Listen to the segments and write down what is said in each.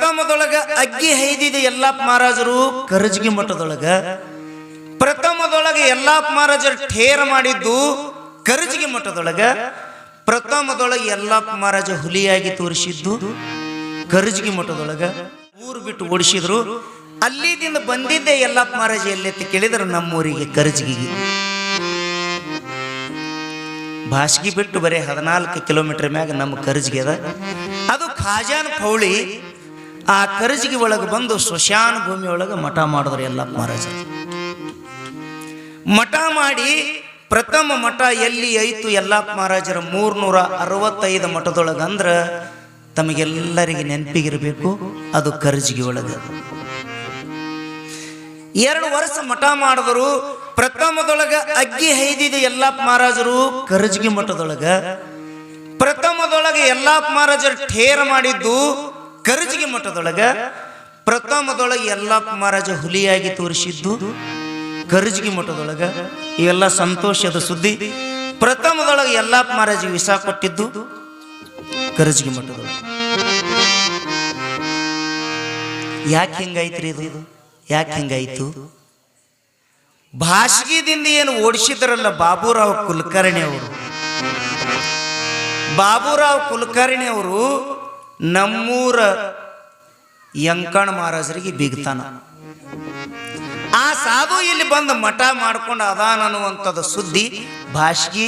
ಪ್ರಥಮದೊಳಗ ಅಗ್ಗಿ ಹೈದಿದ ಯಲ್ಲಪ್ಪ ಮಹಾರಾಜರು ಕರಜಗಿ ಮಠದೊಳಗ, ಪ್ರಥಮದೊಳಗ ಯಲ್ಲಪ್ಪ ಮಹಾರಾಜರು ಠೇರ ಮಾಡಿದ್ದು ಕರಜಗಿ ಮಠದೊಳಗ, ಪ್ರಥಮದೊಳಗೆ ಯಲ್ಲಪ್ಪ ಮಹಾರಾಜ ಹುಲಿಯಾಗಿ ತೋರಿಸಿದ್ದು ಕರಜಗಿ ಮಠದೊಳಗ. ಊರು ಬಿಟ್ಟು ಓಡಿಸಿದ್ರು. ಅಲ್ಲಿದಿಂದ ಬಂದಿದ್ದೆ ಯಲ್ಲಪ್ಪ ಮಹಾರಾಜ ಎಲ್ಲೆತ್ತಿ ಕೇಳಿದ್ರು ನಮ್ಮೂರಿಗೆ ಕರಜಗಿಗೆ. ಭಾಷಗಿ ಬಿಟ್ಟು ಬರೀ 14 ಕಿಲೋಮೀಟರ್ ಮ್ಯಾಗ ನಮ್ಮ ಕರಜಗಿ ಅದ. ಅದು ಖಾಜಾನ್ ಪೌಳಿ. ಆ ಕರಜಗಿ ಒಳಗೆ ಬಂದು ಸ್ಮಶಾನ ಭೂಮಿ ಒಳಗೆ ಮಠ ಮಾಡಿದ್ರು ಯಲ್ಲಪ್ಪ ಮಹಾರಾಜ. ಮಠ ಮಾಡಿ ಪ್ರಥಮ ಮಠ ಎಲ್ಲಿ ಐತು ಯಲ್ಲಪ್ಪ ಮಹಾರಾಜರ 365 ಮಠದೊಳಗೆ ಅಂದ್ರೆ ತಮಗೆಲ್ಲರಿಗೆ ನೆನಪಿಗಿರಬೇಕು, ಅದು ಕರಜಗಿ ಒಳಗೆ. 2 ವರ್ಷ ಮಠ ಮಾಡಿದ್ರು. ಪ್ರಥಮದೊಳಗ ಅಗ್ಗಿ ಹೈದಿದ ಯಲ್ಲಪ್ಪ ಮಹಾರಾಜರು ಕರಜಗಿ ಮಠದೊಳಗ, ಪ್ರಥಮದೊಳಗೆ ಯಲ್ಲಪ್ಪ ಮಹಾರಾಜರು ಠೇರ ಮಾಡಿದ್ದು ಕರಜಗಿ ಮಠದೊಳಗ, ಪ್ರಥಮದೊಳಗೆ ಯಲ್ಲಪ್ಪ ಮಹಾರಾಜ ಹುಲಿಯಾಗಿ ತೋರಿಸಿದ್ದು ಕರಜಗಿ ಮಠದೊಳಗ. ಇವೆಲ್ಲ ಸಂತೋಷದ ಸುದ್ದಿ. ಪ್ರಥಮದೊಳಗೆ ಯಲ್ಲಪ್ಪ ಮಹಾರಾಜಿಗೆ ವಿಷ ಕೊಟ್ಟಿದ್ದು ಕರಜಗಿ ಮಠದೊಳಗೆ. ಯಾಕೆ ಹಿಂಗಾಯ್ತ್ರಿ ಇದು? ಯಾಕೆ ಹಿಂಗಾಯ್ತು? ಭಾಷಗಿದಿಂದ ಏನು ಓಡಿಸಿದ್ರಲ್ಲ ಬಾಬುರಾವ್ ಕುಲಕರ್ಣಿ ಅವರು, ಬಾಬುರಾವ್ ಕುಲಕರ್ಣಿ ಅವರು ನಮ್ಮೂರ ಯಂಕಣ ಮಹಾರಾಜರಿಗೆ ಬೀಗ್ತಾನ. ಆ ಸಾಧು ಇಲ್ಲಿ ಬಂದು ಮಠ ಮಾಡ್ಕೊಂಡು ಅದಾನ ಅನ್ನುವಂಥದ್ದು ಸುದ್ದಿ ಭಾಷಗಿ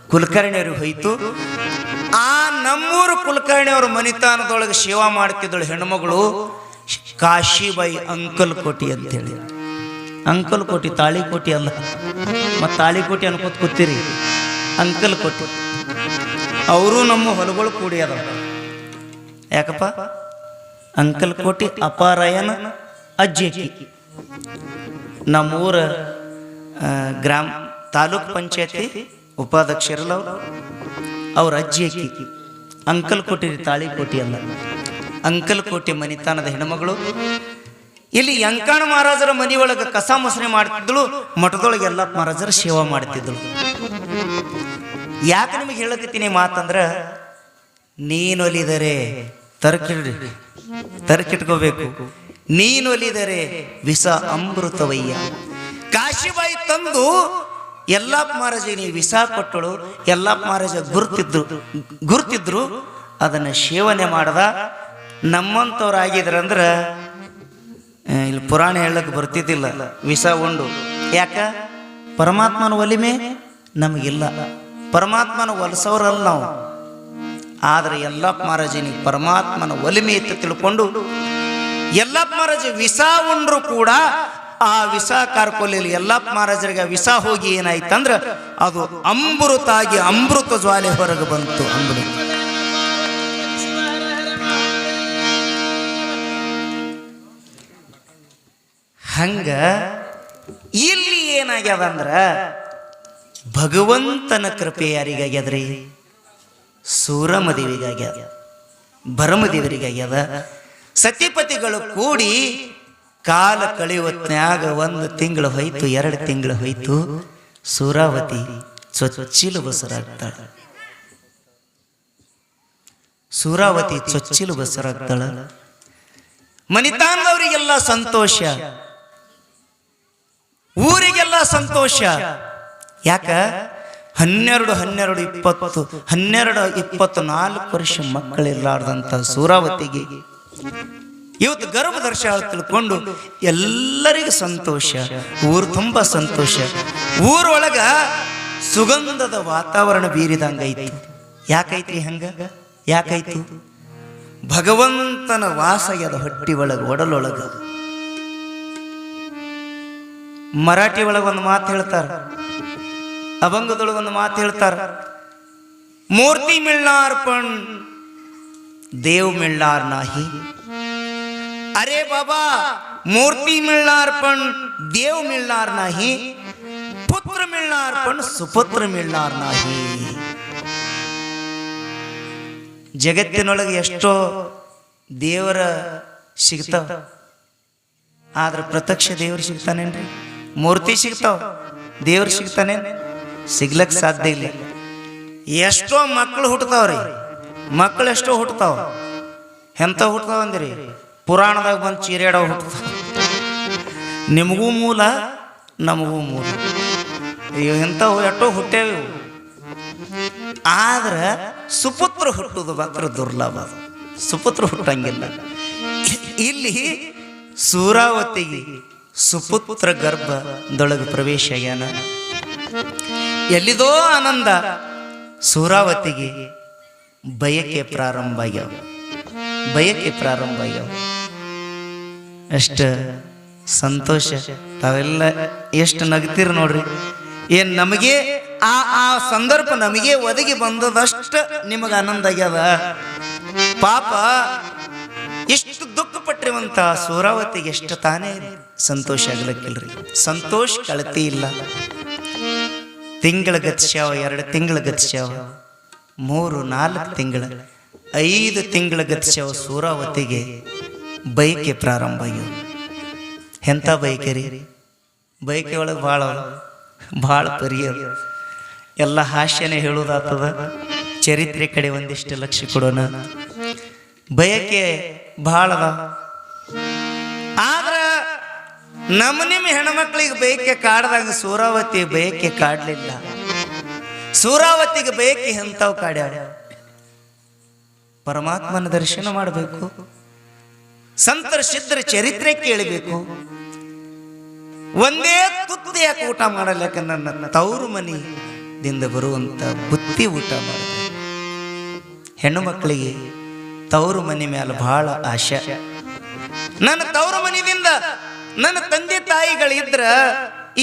ಕುಲಕರ್ಣಿಯವ್ರಿಗೆ ಹೋಯ್ತು. ಆ ನಮ್ಮೂರು ಕುಲಕರ್ಣಿಯವ್ರ ಮನಿತಾನದೊಳಗೆ ಸೇವಾ ಮಾಡ್ತಿದ್ದಳು ಹೆಣ್ಮಗಳು ಕಾಶಿಬಾಯಿ ಅಂಕಲ್ಕೋಟಿ ಅಂತೇಳಿ. ಅಂಕಲ್ಕೋಟಿ ತಾಳಿಕೋಟಿ ಅಲ್ಲ, ಮತ್ತು ತಾಳಿಕೋಟಿ ಅನ್ಕೋತ ಕೂತೀರಿ. ಅಂಕಲ್ಕೋಟಿ ಅವರು ನಮ್ಮ ಹೊಲಗಳು ಕೂಡಿ ಅದ. ಯಾಕಪ್ಪ? ಅಂಕಲ್ಕೋಟಿ ಅಪಾರಾಯನ ಅಜ್ಜಿ. ನಮ್ಮೂರ ಗ್ರಾಮ ತಾಲೂಕ್ ಪಂಚಾಯತಿ ಉಪಾಧ್ಯಕ್ಷರಲ್ಲ ಅವ್ರ ಅಜ್ಜಿ ಅಕ್ಕಿ. ಅಂಕಲ್ಕೋಟಿ ತಾಳಿಕೋಟಿ ಅಲ್ಲ, ಅಂಕಲ್ಕೋಟಿ ಮನಿತಾನದ ಹೆಣ್ಮಗಳು. ಇಲ್ಲಿ ಯಂಕಣ ಮಹಾರಾಜರ ಮನೆಯೊಳಗೆ ಕಸ ಮೊಸರೆ ಮಾಡ್ತಿದ್ದಳು, ಮಠದೊಳಗೆ ಯಲ್ಲಪ್ಪ ಮಹಾರಾಜರ ಸೇವಾ ಮಾಡ್ತಿದ್ದಳು. ಯಾಕೆ ನಿಮಗೆ ಹೇಳಕತ್ತೀನಿ ಮಾತಂದ್ರ, ನೀನೊಲಿದರೆ ತರ್ಕಿಟ್ಕೋಬೇಕು, ನೀನೊಲಿದರೆ ವಿಷ ಅಮೃತವಯ್ಯ. ಕಾಶಿಬಾಯಿ ತಂದು ಯಲ್ಲಪ್ಪ ಮಹಾರಾಜಿಗೆ ನೀವು ವಿಷ ಕೊಟ್ಟಳು. ಯಲ್ಲಪ್ಪ ಮಹಾರಾಜ ಗುರ್ತಿದ್ರು, ಅದನ್ನು ಸೇವನೆ ಮಾಡ್ದ. ನಮ್ಮಂಥವ್ರು ಆಗಿದ್ರಂದ್ರ ಇಲ್ಲಿ ಪುರಾಣ ಹೇಳಕ್ಕೆ ಬರ್ತಿದ್ದಿಲ್ಲ ವಿಷ ಉಂಡು. ಯಾಕ? ಪರಮಾತ್ಮನ ಒಲಿಮೆ ನಮಗಿಲ್ಲ, ಪರಮಾತ್ಮನ ಒಲಿಸೋರಲ್ಲ ನಾವು. ಆದರೆ ಯಲ್ಲಪ್ಪ ಮಹಾರಾಜನಿಗೆ ಪರಮಾತ್ಮನ ಒಲಿಮೆ ಇತ್ತು ತಿಳ್ಕೊಂಡು ಯಲ್ಲಪ್ಪ ಮಹಾರಾಜ ವಿಷ ಉಂಡ್ರು ಕೂಡ ಆ ವಿಷ ಕಾರ್ಕೊಲಿಲ್ಲ. ಯಲ್ಲಪ್ಪ ಮಹಾರಾಜರಿಗೆ ವಿಷ ಹೋಗಿ ಏನಾಯ್ತಂದ್ರ ಅದು ಅಮೃತಾಗಿ ಅಮೃತ ಜ್ವಾಲೆ ಹೊರಗೆ ಬಂತು. ಅಮೃತ ಹಂಗ ಇಲ್ಲಿ ಏನಾಗ್ಯದ ಅಂದ್ರ ಭಗವಂತನ ಕೃಪೆ ಯಾರಿಗಾಗ್ಯದ್ರಿ? ಸೂರಮದೇವಿಗಾಗ್ಯದ, ಭರಮದೇವರಿಗಾಗ್ಯದ. ಸತಿಪತಿಗಳು ಕೂಡಿ ಕಾಲ ಕಳೆಯುವತ್ನ್ಯಾಗ 1 ತಿಂಗಳು ಹೋಯ್ತು, 2 ತಿಂಗಳು ಹೋಯ್ತು. ಸೂರಾವತಿ ಚೊಚ್ಚಿಲು ಬಸರಾಗ್ತಾಳ. ಸೂರಾವತಿ ಚೊಚ್ಚಿಲು ಬಸರಾಗ್ತಾಳ. ಮನಿತಾನದವರಿಗೆಲ್ಲ ಸಂತೋಷ, ಊರಿಗೆಲ್ಲ ಸಂತೋಷ. ಯಾಕ? 12-24 ವರ್ಷ ಮಕ್ಕಳಿಲ್ಲಾರ್ದಂತ ಸೂರಾವತಿಗೆ ಇವತ್ತು ಗರ್ಭದರ್ಶ ತಿಳ್ಕೊಂಡು ಎಲ್ಲರಿಗೂ ಸಂತೋಷ, ಊರು ತುಂಬ ಸಂತೋಷ. ಊರೊಳಗ ಸುಗಂಧದ ವಾತಾವರಣ ಬೀರಿದಂಗೈತಿ. ಯಾಕೈತ್ರಿ ಹಂಗ? ಯಾಕಾಯ್ತು? ಭಗವಂತನ ವಾಸಯದ ಹೊಟ್ಟಿ ಒಳಗ, ಒಡಲೊಳಗ. ಮರಾಠಿ ಒಳಗೊಂದು ಮಾತು ಹೇಳ್ತಾರ, ಅಭಂಗದೊಳಗೊಂದು ಮಾತು ಹೇಳ್ತಾರ, ಮೂರ್ತಿ ಮಿಳ್ನಾರ್ ಪಣ್ ದೇವ್ ಮಿಳ್ನಾರ್ ನಾಹಿ. अरे बाबा मूर्ति मिलनार पण देव मिलनार नाही, पुत्र मिलनार पण सुपुत्र मिलनार नाही. ಜಗತ್ತಿನೊಳಗೆ ಎಷ್ಟೋ ದೇವರ ಸಿಗ್ತಾವ, ಆದ್ರೆ ಪ್ರತ್ಯಕ್ಷ ದೇವರು ಸಿಗ್ತಾನೇನ್ರಿ? ಮೂರ್ತಿ ಸಿಗ್ತಾವ, ದೇವ್ರು ಸಿಗ್ತಾನೆ? ಸಿಗ್ಲಕ್ ಸಾಧ್ಯ ಇಲ್ಲ. ಎಷ್ಟೋ ಮಕ್ಕಳು ಹುಟ್ಟತಾವ್ರಿ, ಮಕ್ಕಳು ಎಷ್ಟೋ ಹುಟ್ಟತಾವ, ಎಂಥ ಹುಟ್ಟತಾವ ಅಂದಿರಿ ಪುರಾಣದಾಗ ಬಂದು ಚೀರೇಡೋ ಹುಟ್ಟತಾವ. ನಿಮಗೂ ಮೂಲ ನಮಗೂ ಮೂಲ. ಎಂಥವು ಎಷ್ಟೋ ಹುಟ್ಟೇವು. ಆದ್ರೆ ಸುಪುತ್ರ ಹುಟ್ಟುದು ಮಾತ್ರ ದುರ್ಲಭ. ಸುಪುತ್ರ ಹುಟ್ಟಂಗಿಲ್ಲ. ಇಲ್ಲಿ ಸೂರಾವತಿಗೆ ಸುಪುತ್ರ ಗರ್ಭದೊಳಗೆ ಪ್ರವೇಶ ಆಗ್ಯಾನ. ಎಲ್ಲಿದೋ ಆನಂದ ಸೂರಾವತಿಗೆ ಬಯಕೆ ಪ್ರಾರಂಭ ಆಗ್ಯಾವ. ಬಯಕೆ ಪ್ರಾರಂಭ ಆಗ್ಯಾವ. ಅಷ್ಟ ಸಂತೋಷ. ತಾವೆಲ್ಲ ಎಷ್ಟು ನಗ್ತೀರಿ ನೋಡ್ರಿ. ಏನ್ ನಮಗೆ ಆ ಸಂದರ್ಭ ನಮಗೆ ಒದಗಿ ಬಂದದಷ್ಟು ನಿಮಗೆ ಆನಂದ ಆಗ್ಯದ. ಪಾಪ ಎಷ್ಟು ದುಃಖ ಪಟ್ಟಿರುವಂತ ಸೂರಾವತಿಗೆ ಎಷ್ಟು ತಾನೇ ಸಂತೋಷ ಆಗ್ಲಿಕ್ಕಿಲ್ರಿ. ಸಂತೋಷ ಕಳತಿ ಇಲ್ಲ. ತಿಂಗಳ ಗತಿಸ್ಯಾವ, 2 ತಿಂಗಳ ಗತಿಸ್ಯಾವ, 3-4 ತಿಂಗಳ, 5 ತಿಂಗಳ ಗತಿಸ್ಯಾವ. ಸೂರಾವತಿಗೆ ಬೈಕೆ ಪ್ರಾರಂಭ ಆಗ್ಯಾವ. ಎಂಥ ಬೈಕೆ ರೀ. ಬೈಕೆ ಒಳಗೆ ಭಾಳ ಪರಿಯದ. ಎಲ್ಲ ಹಾಸ್ಯನೇ ಹೇಳೋದಾಗ್ತದ. ಚರಿತ್ರೆ ಕಡೆ ಒಂದಿಷ್ಟು ಲಕ್ಷ್ಯ ಕೊಡೋಣ. ಬಯಕೆ ಭಾಳ ಅದ. ಆದ್ರೆ ನಿಮ್ಮ ಹೆಣ್ಮಕ್ಳಿಗೆ ಬಯಕೆ ಕಾಡ್ದಾಗ ಸೂರಾವತಿ ಬಯಕೆ ಕಾಡ್ಲಿಲ್ಲ. ಸೂರಾವತಿಗೆ ಬಯಕೆ ಎಂಥವು ಕಾಡ್ಯಾವ. ಪರಮಾತ್ಮನ ದರ್ಶನ ಮಾಡಬೇಕು, ಸಂತರ ಸಿದ್ಧರ ಚರಿತ್ರೆ ಕೇಳಬೇಕು. ಒಂದೇ ತುತ್ತು ಯಾಕೆ ಊಟ ಮಾಡಲ್ಲ? ನನ್ನ ತವರು ಮನೆಯಿಂದ ಬರುವಂತ ಬುತ್ತಿ ಊಟ ಮಾಡಬೇಕು. ಹೆಣ್ಣು ಮಕ್ಕಳಿಗೆ ತವರು ಮನೆ ಮೇಲೆ ಬಹಳ ಆಶೆ. ನನ್ನ ತವರು ಮನೆಯಿಂದ ನನ್ನ ತಂದೆ ತಾಯಿಗಳಿದ್ರ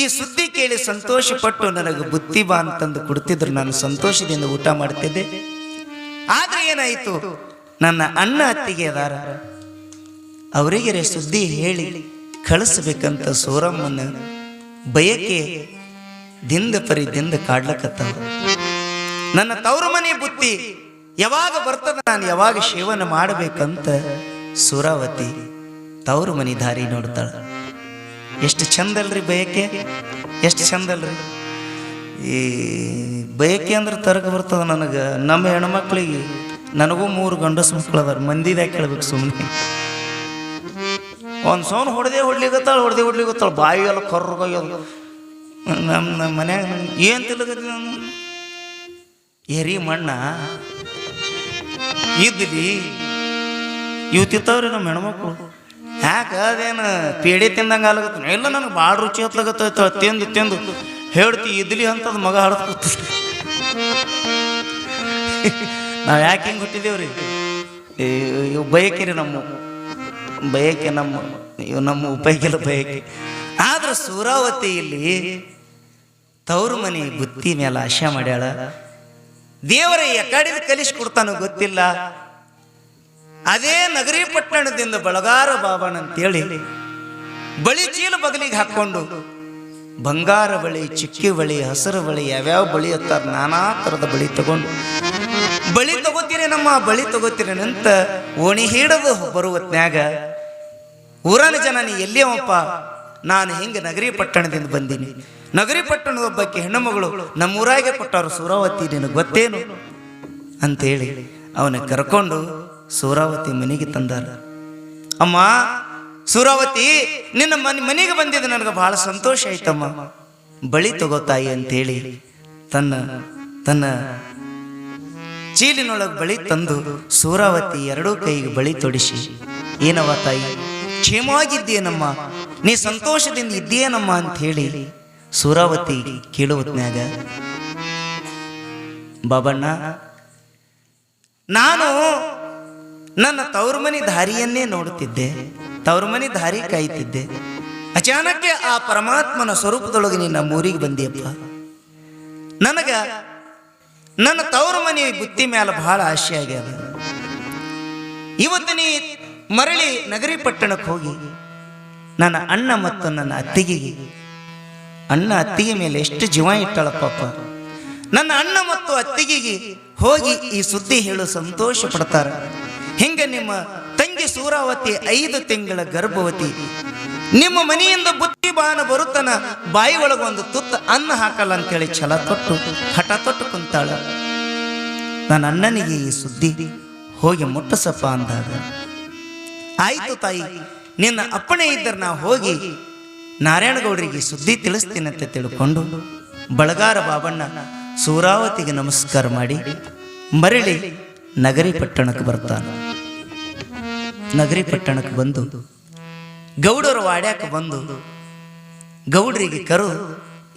ಈ ಸುದ್ದಿ ಕೇಳಿ ಸಂತೋಷ ಪಟ್ಟು ನನಗೆ ಬುತ್ತಿ ಬಾ ಅಂತಂದು ಕೊಡ್ತಿದ್ರು. ನಾನು ಸಂತೋಷದಿಂದ ಊಟ ಮಾಡ್ತಿದ್ದೆ. ಆದ್ರೆ ಏನಾಯ್ತು, ನನ್ನ ಅಣ್ಣ ಅತ್ತಿಗೆ ಅದಾರ, ಅವರಿಗೆ ಸುದ್ದಿ ಹೇಳಿ ಕಳಿಸ್ಬೇಕಂತ ಸೂರಮ್ಮನ ಬಯಕೆ ದಿಂದ ಕಾಡ್ಲಕತ್ತವ. ನನ್ನ ತವರು ಮನೆ ಬುತ್ತಿ ಯಾವಾಗ ಬರ್ತದ, ನಾನು ಯಾವಾಗ ಸೇವನ ಮಾಡಬೇಕಂತ ಸೂರಾವತಿ ತವರು ಮನೆ ದಾರಿ ನೋಡ್ತಾಳ. ಎಷ್ಟು ಚಂದಲ್ರಿ ಬಯಕೆ, ಎಷ್ಟು ಚಂದಲ್ರಿ. ಈ ಬಯಕೆ ಅಂದ್ರೆ ತರಕ ಬರ್ತದ ನನಗೆ. ನಮ್ಮ ಹೆಣ್ಮಕ್ಳಿಗೆ ನನಗೂ 3 ಗಂಡಸು ಮಕ್ಕಳು ಅದಾರ. ಮಂದಿದಾಗ ಕೇಳ್ಬೇಕು ಸುಮ್ಮನೆ. ಒಂದು ಸೌನ್ ಹೊಡ್ಲಿಗತ್ತಾಳ ಬಾಯಿ ಎಲ್ಲ ಕರ್ರೋಗ್ಯದ. ನಮ್ಮ ಮನ್ಯಾಗ ಏನು ತಿಳ್ಗತಿ, ಎರಿ ಮಣ್ಣ ಇದ್ಲಿ ಇವು ತಿಂತಾವ್ರಿ ನಮ್ಮ ಹೆಣ್ಮಕ್ಳು. ಯಾಕೆ ಅದೇನು ಪೇಡೆ ತಿಂದಂಗೆ ಆಲಗತ್ತ? ಇಲ್ಲ, ನನಗೆ ಭಾಳ ರುಚಿ ಹತ್ಲಾಗತ್ತ. ತಿಂದು ಹೇಳ್ತಿ ಇದ್ಲಿ ಅಂತದ್ ಮಗ ಹಡ್ದು ಕೂತ. ನಾವು ಯಾಕೆ ಹಿಂಗೆ ಹುಟ್ಟಿದೇವ್ರಿ? ಇವು ಬಯಕೆ ರೀ, ನಮ್ಮ ಬಯಕೆ, ನಮ್ಮ ಉಪಯೋಗಿಲ್ಲ ಬಯಕೆ. ಆದ್ರೆ ಸೂರಾವತಿ ಇಲ್ಲಿ ತವರು ಮನೆ ಬುತ್ತಿ ಮೇಲೆ ಆಶೆ ಮಾಡ್ಯಾಳ. ದೇವರ ಎಕಡಿದ ಕಲಿಸ್ಕೊಡ್ತಾನೋ ಗೊತ್ತಿಲ್ಲ. ಅದೇ ನಗರಿ ಪಟ್ಟಣದಿಂದ ಬಳಗಾರ ಬಾಬಣ್ಣ ಅಂತೇಳಿ ಬಳಿ ಚೀಲ ಬಗಲಿಗೆ ಹಾಕೊಂಡು ಬಂಗಾರ ಬಳಿ, ಚಿಕ್ಕಿ ಬಳಿ, ಹಸಿರು ಬಳಿ, ಯಾವ್ಯಾವ ಬಳಿ ಅತ್ತಾರ ನಾನಾ ಥರದ ಬಳಿ ತಗೊಂಡು ಬಳಿ ತಗೋತೀರಿ ನಮ್ಮ ಬಳಿ ತಗೋತೀರಿ ಅಂತ ಓಣಿ ಹಿಡದು ಬರುವತ್ನ್ಯಾಗ ಊರನ ಜನ, ನೀ ಎಲ್ಲಿಯವಪ್ಪ? ನಾನು ಹಿಂಗೆ ನಗರಿ ಪಟ್ಟಣದಿಂದ ಬಂದೀನಿ. ನಗರಿ ಪಟ್ಟಣದ ಒಬ್ಬಕ್ಕೆ ಹೆಣ್ಣು ಮಗಳು ನಮ್ಮೂರಾಗೆ ಕೊಟ್ಟವರು ಸೂರಾವತಿ, ನಿನಗೆ ಗೊತ್ತೇನು ಅಂತೇಳಿ ಅವನ ಕರ್ಕೊಂಡು ಸೂರಾವತಿ ಮನೆಗೆ ತಂದಾರ. ಅಮ್ಮ ಸೂರಾವತಿ, ನಿನ್ನ ಮನೆಗೆ ಬಂದಿದ್ದು ನನಗೆ ಬಹಳ ಸಂತೋಷ ಆಯ್ತಮ್ಮ, ಬಳಿ ತಗೋತಾಯಿ ಅಂತೇಳಿ ತನ್ನ ಚೀಲಿನೊಳಗೆ ಬಳಿ ತಂದು ಸೂರಾವತಿ 2 ಕೈಗೆ ಬಳಿ ತೊಡಿಸಿ, ಏನವ ತಾಯಿ ಕ್ಷೇಮವಾಗಿದ್ದೀನಮ್ಮ, ನೀ ಸಂತೋಷದಿಂದ ಇದ್ದೀಯನಮ್ಮ ಅಂತ ಹೇಳಿ ಸೂರಾವತಿ ಕೇಳುವತ್ನ್ಯಾಗ, ಬಾಬಣ್ಣ ನಾನು ನನ್ನ ತವರು ಮನೆ ದಾರಿಯನ್ನೇ ನೋಡುತ್ತಿದ್ದೆ, ತವರು ಮನೆ ದಾರಿ ಕಾಯ್ತಿದ್ದೆ. ಅಚಾನಕ್ಕೆ ಆ ಪರಮಾತ್ಮನ ಸ್ವರೂಪದೊಳಗೆ ನೀನು ನಮ್ಮ ಊರಿಗೆ ಬಂದಿಯಪ್ಪ. ನನಗ ನನ್ನ ತವರು ಮನೆ ಬುತ್ತಿ ಮೇಲೆ ಬಹಳ ಆಸೆ ಆಗ್ಯದ. ಇವತ್ತು ನೀ ಮರಳಿ ನಗರಿ ಪಟ್ಟಣಕ್ಕೆ ಹೋಗಿ ನನ್ನ ಅಣ್ಣ ಮತ್ತು ನನ್ನ ಅತ್ತಿಗೆ ಮೇಲೆ ಎಷ್ಟು ಜೀವ ಇಟ್ಟಾಳಪ್ಪ. ನನ್ನ ಅಣ್ಣ ಮತ್ತು ಅತ್ತಿಗೆಗೆ ಹೋಗಿ ಈ ಸುದ್ದಿ ಹೇಳು ಸಂತೋಷ ಪಡ್ತಾರ. ಹಿಂಗ ನಿಮ್ಮ ತಂಗಿ ಸೂರಾವತಿ 5 ತಿಂಗಳ ಗರ್ಭವತಿ, ನಿಮ್ಮ ಮನೆಯಿಂದ ಬುತ್ತಿ ಬಾನ ಬರುತ್ತನ ಬಾಯಿ ಒಳಗೊಂದು ತುತ್ತ ಅನ್ನ ಹಾಕಲ್ಲ ಅಂತೇಳಿ ಛಲ ತೊಟ್ಟು ಹಠ ತೊಟ್ಟು ಕುಂತಾಳ. ನನ್ನ ಅಣ್ಣನಿಗೆ ಈ ಸುದ್ದಿ ಹೋಗಿ ಮುಟ್ಟಸಪ್ಪ ಅಂದಾಗ ಆಯ್ತು ತಾಯಿ, ನಿನ್ನ ಅಪ್ಪಣೆ ಇದ್ದರೆ ನಾ ಹೋಗಿ ನಾರಾಯಣಗೌಡರಿಗೆ ಸುದ್ದಿ ತಿಳಿಸ್ತೀನಂತೆ ತಿಳ್ಕೊಂಡು ಬಳಗಾರ ಬಾಬಣ್ಣ ಸೂರಾವತಿಗೆ ನಮಸ್ಕಾರ ಮಾಡಿ ಮರಳಿ ನಗರಿ ಪಟ್ಟಣಕ್ಕೆ ಬರ್ತಾನೆ. ನಗರಿ ಪಟ್ಟಣಕ್ಕೆ ಬಂದು ಗೌಡರ ವಾಡ್ಯಾಕ ಬಂದು ಗೌಡ್ರಿಗೆ ಕರು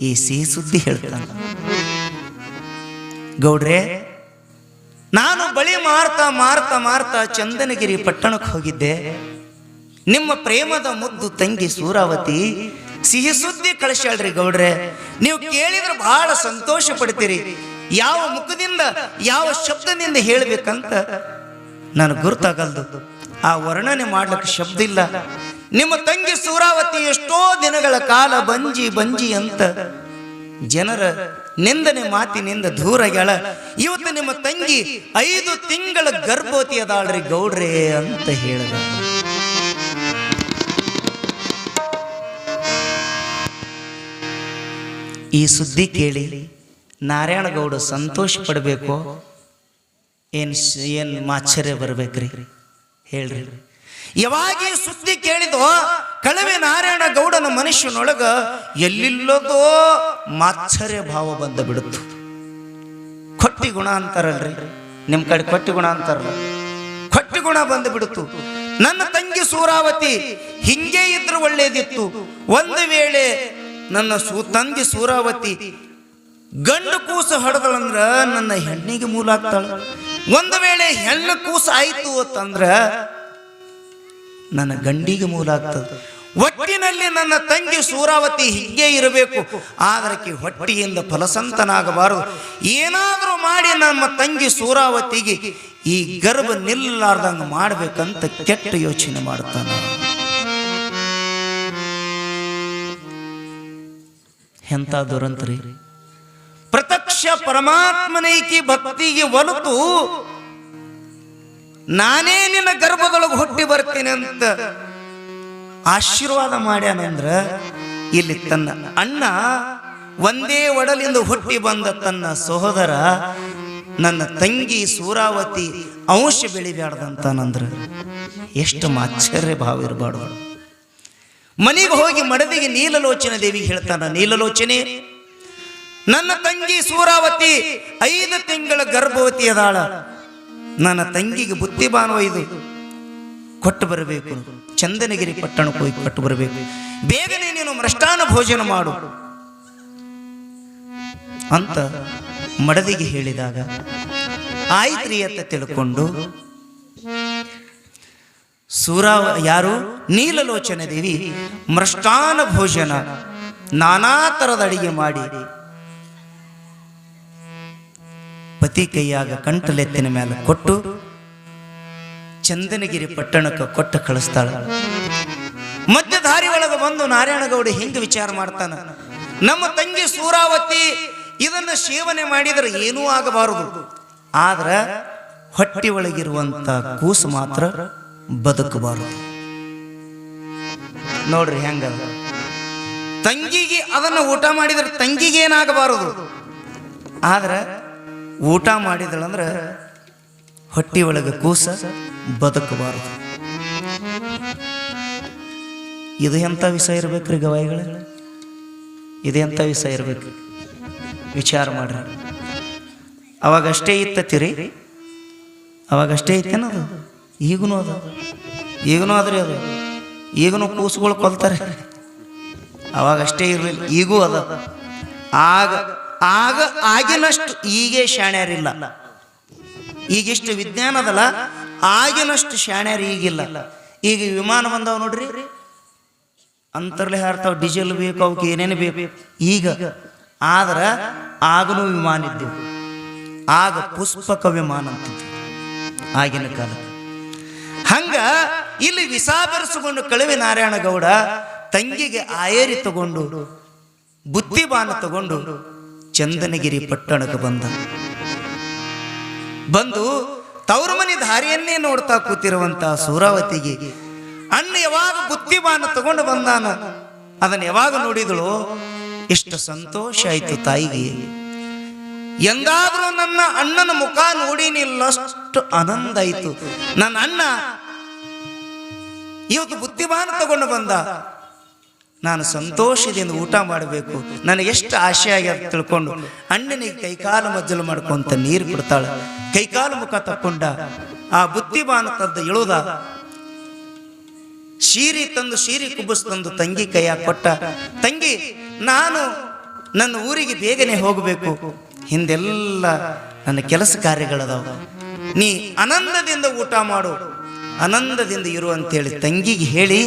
ಈ ಸಿಹಿ ಸುದ್ದಿ ಹೇಳ್ತಾನೆ. ಗೌಡ್ರೆ, ನಾನು ಬಳಿ ಮಾರ್ತಾ ಚಂದನಗಿರಿ ಪಟ್ಟಣಕ್ಕೆ ಹೋಗಿದ್ದೆ. ನಿಮ್ಮ ಪ್ರೇಮದ ಮುದ್ದು ತಂಗಿ ಸೂರಾವತಿ ಸಿಹಿ ಸುದ್ದಿ ಕಳಿಸ್ಯಾಳ್ರಿ ಗೌಡ್ರೆ. ನೀವು ಕೇಳಿದ್ರೆ ಬಹಳ ಸಂತೋಷ ಪಡ್ತೀರಿ. ಯಾವ ಮುಖದಿಂದ ಯಾವ ಶಬ್ದದಿಂದ ಹೇಳ್ಬೇಕಂತ ನನಗೆ ಗುರ್ತಾಗಲ್ದು. ಆ ವರ್ಣನೆ ಮಾಡ್ಲಿಕ್ಕೆ ಶಬ್ದ ಇಲ್ಲ. ನಿಮ್ಮ ತಂಗಿ ಸೂರಾವತಿ ಎಷ್ಟೋ ದಿನಗಳ ಕಾಲ ಬಂಜಿ ಅಂತ ಜನರ ನಿಂದನೆ ಮಾತಿನಿಂದ ದೂರಗಳ. ಇವತ್ತು ನಿಮ್ಮ ತಂಗಿ 5 ತಿಂಗಳ ಗರ್ಭವತಿ ಅದಾಳ್ರಿ ಗೌಡ್ರೆ ಅಂತ ಹೇಳಿದ. ಈ ಸುದ್ದಿ ಕೇಳಿ ನಾರಾಯಣಗೌಡ ಸಂತೋಷ ಪಡಬೇಕು, ಏನ್ ಆಶ್ಚರ್ಯ ಬರ್ಬೇಕ್ರಿ ಹೇಳ್ರಿ. ಯಾವಾಗ ಈ ಸುದ್ದಿ ಕೇಳಿದೋ ಕಳವೆ ನಾರಾಯಣ ಗೌಡನ ಮನುಷ್ಯನೊಳಗ ಎಲ್ಲಿಲ್ಲದೋ ಮಾತ್ಸರ್ಯ ಭಾವ ಬಂದ ಬಿಡುತ್ತು. ಕೊಟ್ಟಿ ಗುಣ ಅಂತಾರಲ್ರಿ, ನಿಮ್ ಕಡೆ ಕೊಟ್ಟಿ ಗುಣ ಅಂತಾರಲ್ಲ, ಕೊಟ್ಟಿ ಗುಣ ಬಂದು ಬಿಡುತ್ತು. ನನ್ನ ತಂಗಿ ಸೂರಾವತಿ ಹಿಂಗೆ ಇದ್ರು ಒಳ್ಳೇದಿತ್ತು. ಒಂದು ವೇಳೆ ನನ್ನ ತಂಗಿ ಸೂರಾವತಿ ಗಂಡು ಕೂಸು ಹಡದಳಂದ್ರ ನನ್ನ ಹೆಣ್ಣಿಗೆ ಮೂಲ ಆಗ್ತಾಳ. ಒಂದು ವೇಳೆ ಹೆಣ್ಣು ಕೂಸು ಆಯ್ತು ಅಂತಂದ್ರ ನನ್ನ ಗಂಡಿಗೆ ಮೂಲ ಆಗ್ತದೆ. ಒಟ್ಟಿನಲ್ಲಿ ನನ್ನ ತಂಗಿ ಸೂರಾವತಿ ಹೀಗೆ ಇರಬೇಕು. ಆದರಕ್ಕೆ ಹೊಟ್ಟಿಯಿಂದ ಫಲಸಂತನಾಗಬಾರದು. ಏನಾದರೂ ಮಾಡಿ ನಮ್ಮ ತಂಗಿ ಸೂರಾವತಿಗೆ ಈ ಗರ್ಭ ನಿಲ್ಲಾರ್ದಂಗ ಮಾಡ್ಬೇಕಂತ ಕೆಟ್ಟ ಯೋಚನೆ ಮಾಡ್ತಾನ. ಎಂತ ದುರಂತರಿ! ಪ್ರತ್ಯಕ್ಷ ಪರಮಾತ್ಮನೈಕಿ ಭಕ್ತಿಗೆ ಒಲಿತು ನಾನೇ ನಿನ್ನ ಗರ್ಭದೊಳಗೆ ಹುಟ್ಟಿ ಬರ್ತೀನಿ ಅಂತ ಆಶೀರ್ವಾದ ಮಾಡ್ಯಾನಂದ್ರ, ಇಲ್ಲಿ ತನ್ನ ಅಣ್ಣ ಒಂದೇ ಒಡಲಿಂದ ಹುಟ್ಟಿ ಬಂದ ತನ್ನ ಸಹೋದರ ನನ್ನ ತಂಗಿ ಸೂರಾವತಿ ಅಂಶ ಬೆಳಿಬ್ಯಾಡ್ದಂತಾನಂದ್ರ ಎಷ್ಟು ಆಶ್ಚರ್ಯ ಭಾವ ಇರಬಾರ್ದು. ಮನೆಗೆ ಹೋಗಿ ಮಡದಿಗೆ ನೀಲಲೋಚನ ದೇವಿಗೆ ಹೇಳ್ತಾನ, ನೀಲಲೋಚನೆ, ನನ್ನ ತಂಗಿ ಸೂರಾವತಿ 5 ತಿಂಗಳ ಗರ್ಭವತಿ ಅದಾಳ. ನನ್ನ ತಂಗಿಗೆ ಬುದ್ಧಿಬಾನ ಒಯ್ದು ಕೊಟ್ಟು ಬರಬೇಕು. ಚಂದನಗಿರಿ ಪಟ್ಟಣಕ್ಕೆ ಹೋಗಿ ಕೊಟ್ಟು ಬರಬೇಕು. ಬೇಗನೆ ನೀನು ಮೃಷ್ಟಾನ್ನ ಭೋಜನ ಮಾಡು ಅಂತ ಮಡದಿಗೆ ಹೇಳಿದಾಗ ಆಯ್ತ್ರಿ ಅಂತ ತಿಳ್ಕೊಂಡು ಯಾರು ನೀಲಲೋಚನ ದೇವಿ ಮೃಷ್ಟಾನ್ನ ಭೋಜನ ನಾನಾ ತರದ ಅಡಿಗೆ ಮಾಡಿ ಪತಿ ಕೈಯಾಗ ಕಂಠಲೆತ್ತಿನ ಮೇಲೆ ಕೊಟ್ಟು ಚಂದನಗಿರಿ ಪಟ್ಟಣಕ್ಕೆ ಕೊಟ್ಟು ಕಳಿಸ್ತಾಳ. ಮಧ್ಯದಾರಿ ಒಳಗೆ ಬಂದು ನಾರಾಯಣಗೌಡ ಹಿಂಗೆ ವಿಚಾರ ಮಾಡ್ತಾನ, ನಮ್ಮ ತಂಗಿ ಸೂರಾವತಿ ಇದನ್ನ ಸೇವನೆ ಮಾಡಿದರೆ ಏನೂ ಆಗಬಾರದು, ಆದ್ರ ಹೊಟ್ಟಿ ಒಳಗಿರುವಂತ ಕೂಸು ಮಾತ್ರ ಬದುಕಬಾರದು. ನೋಡ್ರಿ ಹೆಂಗ ತಂಗಿಗೆ ಅದನ್ನ ಊಟ ಮಾಡಿದ್ರೆ ತಂಗಿಗೆ ಏನಾಗಬಾರದು, ಆದ್ರ ಊಟ ಮಾಡಿದಳಂದ್ರ ಹೊಟ್ಟಿ ಒಳಗೆ ಕೂಸ ಬದುಕಬಾರದು. ಇದು ಎಂಥ ವಿಷಯ ಇರ್ಬೇಕ್ರಿ ಗವಾಯಿಗಳ, ಇದು ಎಂಥ ವಿಷಯ ಇರ್ಬೇಕು ವಿಚಾರ ಮಾಡ್ರಿ. ಅವಾಗಷ್ಟೇ ಇತ್ತತಿರಿ, ಅವಾಗಷ್ಟೇ ಇತ್ತೇನದು, ಈಗನೂ ಆದ್ರಿ ಅದು, ಈಗನೂ ಕೂಸುಗಳು ಕೊಲ್ತಾರೆ. ಅವಾಗಷ್ಟೇ ಇರಲಿಲ್ಲ, ಈಗೂ ಅದ. ಆಗ ಆಗಿನಷ್ಟು ಈಗೇ ಶಾಣ್ಯಾರಿಲ್ಲ. ಈಗಿಷ್ಟು ವಿಜ್ಞಾನ ಅದಲ್ಲ, ಆಗಿನಷ್ಟು ಶಾಣ್ಯಾರ ಈಗಿಲ್ಲ. ಈಗ ವಿಮಾನ ಬಂದಾವ ನೋಡ್ರಿ, ಅಂತರ್ಲೆ ಹಾರ್ತಾವ, ಡೀಸೆಲ್ ಬೇಕು, ಅವಕ್ಕೆ ಏನೇನು ಬೇಕು ಈಗ. ಆದ್ರ ಆಗನೂ ವಿಮಾನ ಇದ್ದು, ಆಗ ಪುಷ್ಪಕ ವಿಮಾನ ಅಂತಿತ್ತು ಆಗಿನ ಕಾಲ. ಹಂಗ ಇಲ್ಲಿ ವಿಸಾ ಬೆರೆಸಿಕೊಂಡು ಕಳವೆ ನಾರಾಯಣಗೌಡ ತಂಗಿಗೆ ಆಯೇರಿ ತಗೊಂಡು ಬುದ್ಧಿಬಾನ ತಗೊಂಡು ಚಂದನಗಿರಿ ಪಟ್ಟಣಕ್ಕೆ ಬಂದು ತವರು ಮನೆ ದಾರಿಯನ್ನೇ ನೋಡ್ತಾ ಕೂತಿರುವಂತ ಸೂರಾವತಿಗೆ ಅಣ್ಣ ಯಾವಾಗ ಬುದ್ಧಿಬಾನ ತಗೊಂಡು ಬಂದಾನ, ಅದನ್ನ ಯಾವಾಗ ನೋಡಿದಳು ಎಷ್ಟು ಸಂತೋಷ ಆಯ್ತು ತಾಯಿಗೆ. ಎಂದಾದ್ರೂ ನನ್ನ ಅಣ್ಣನ ಮುಖ ನೋಡಿನಿಲ್ಲ, ಅಷ್ಟು ಆನಂದ ಆಯ್ತು. ನನ್ನ ಅಣ್ಣ ಇವತ್ತು ಬುದ್ಧಿಮಾನ ತಗೊಂಡು ಬಂದ, ನಾನು ಸಂತೋಷದಿಂದ ಊಟ ಮಾಡಬೇಕು, ನನಗೆ ಎಷ್ಟು ಆಸೆ ಆಗ್ಯದ ತಿಳ್ಕೊಂಡು ಅಣ್ಣನಿಗೆ ಕೈಕಾಲು ಮಜ್ಜಲು ಮಾಡ್ಕೊಂತ ನೀರು ಕೊಡ್ತಾಳೆ. ಕೈಕಾಲು ಮುಖ ತಕ್ಕೊಂಡ ಆ ಬುದ್ಧಿಮಾನ ತದ್ದು ಇಳುದ ಶೀರಿ ತಂದು ಶೀರಿ ಕುಬ್ಬಸ್ ತಂದು ತಂಗಿ ಕೈಯಾಗ ಕೊಟ್ಟ. ತಂಗಿ, ನಾನು ನನ್ನ ಊರಿಗೆ ಬೇಗನೆ ಹೋಗಬೇಕು, ಹಿಂದೆಲ್ಲ ನನ್ನ ಕೆಲಸ ಕಾರ್ಯಗಳದಾವ, ನೀ ಆನಂದದಿಂದ ಊಟ ಮಾಡು, ಆನಂದದಿಂದ ಇರು ಅಂತೇಳಿ ತಂಗಿಗೆ ಹೇಳಿ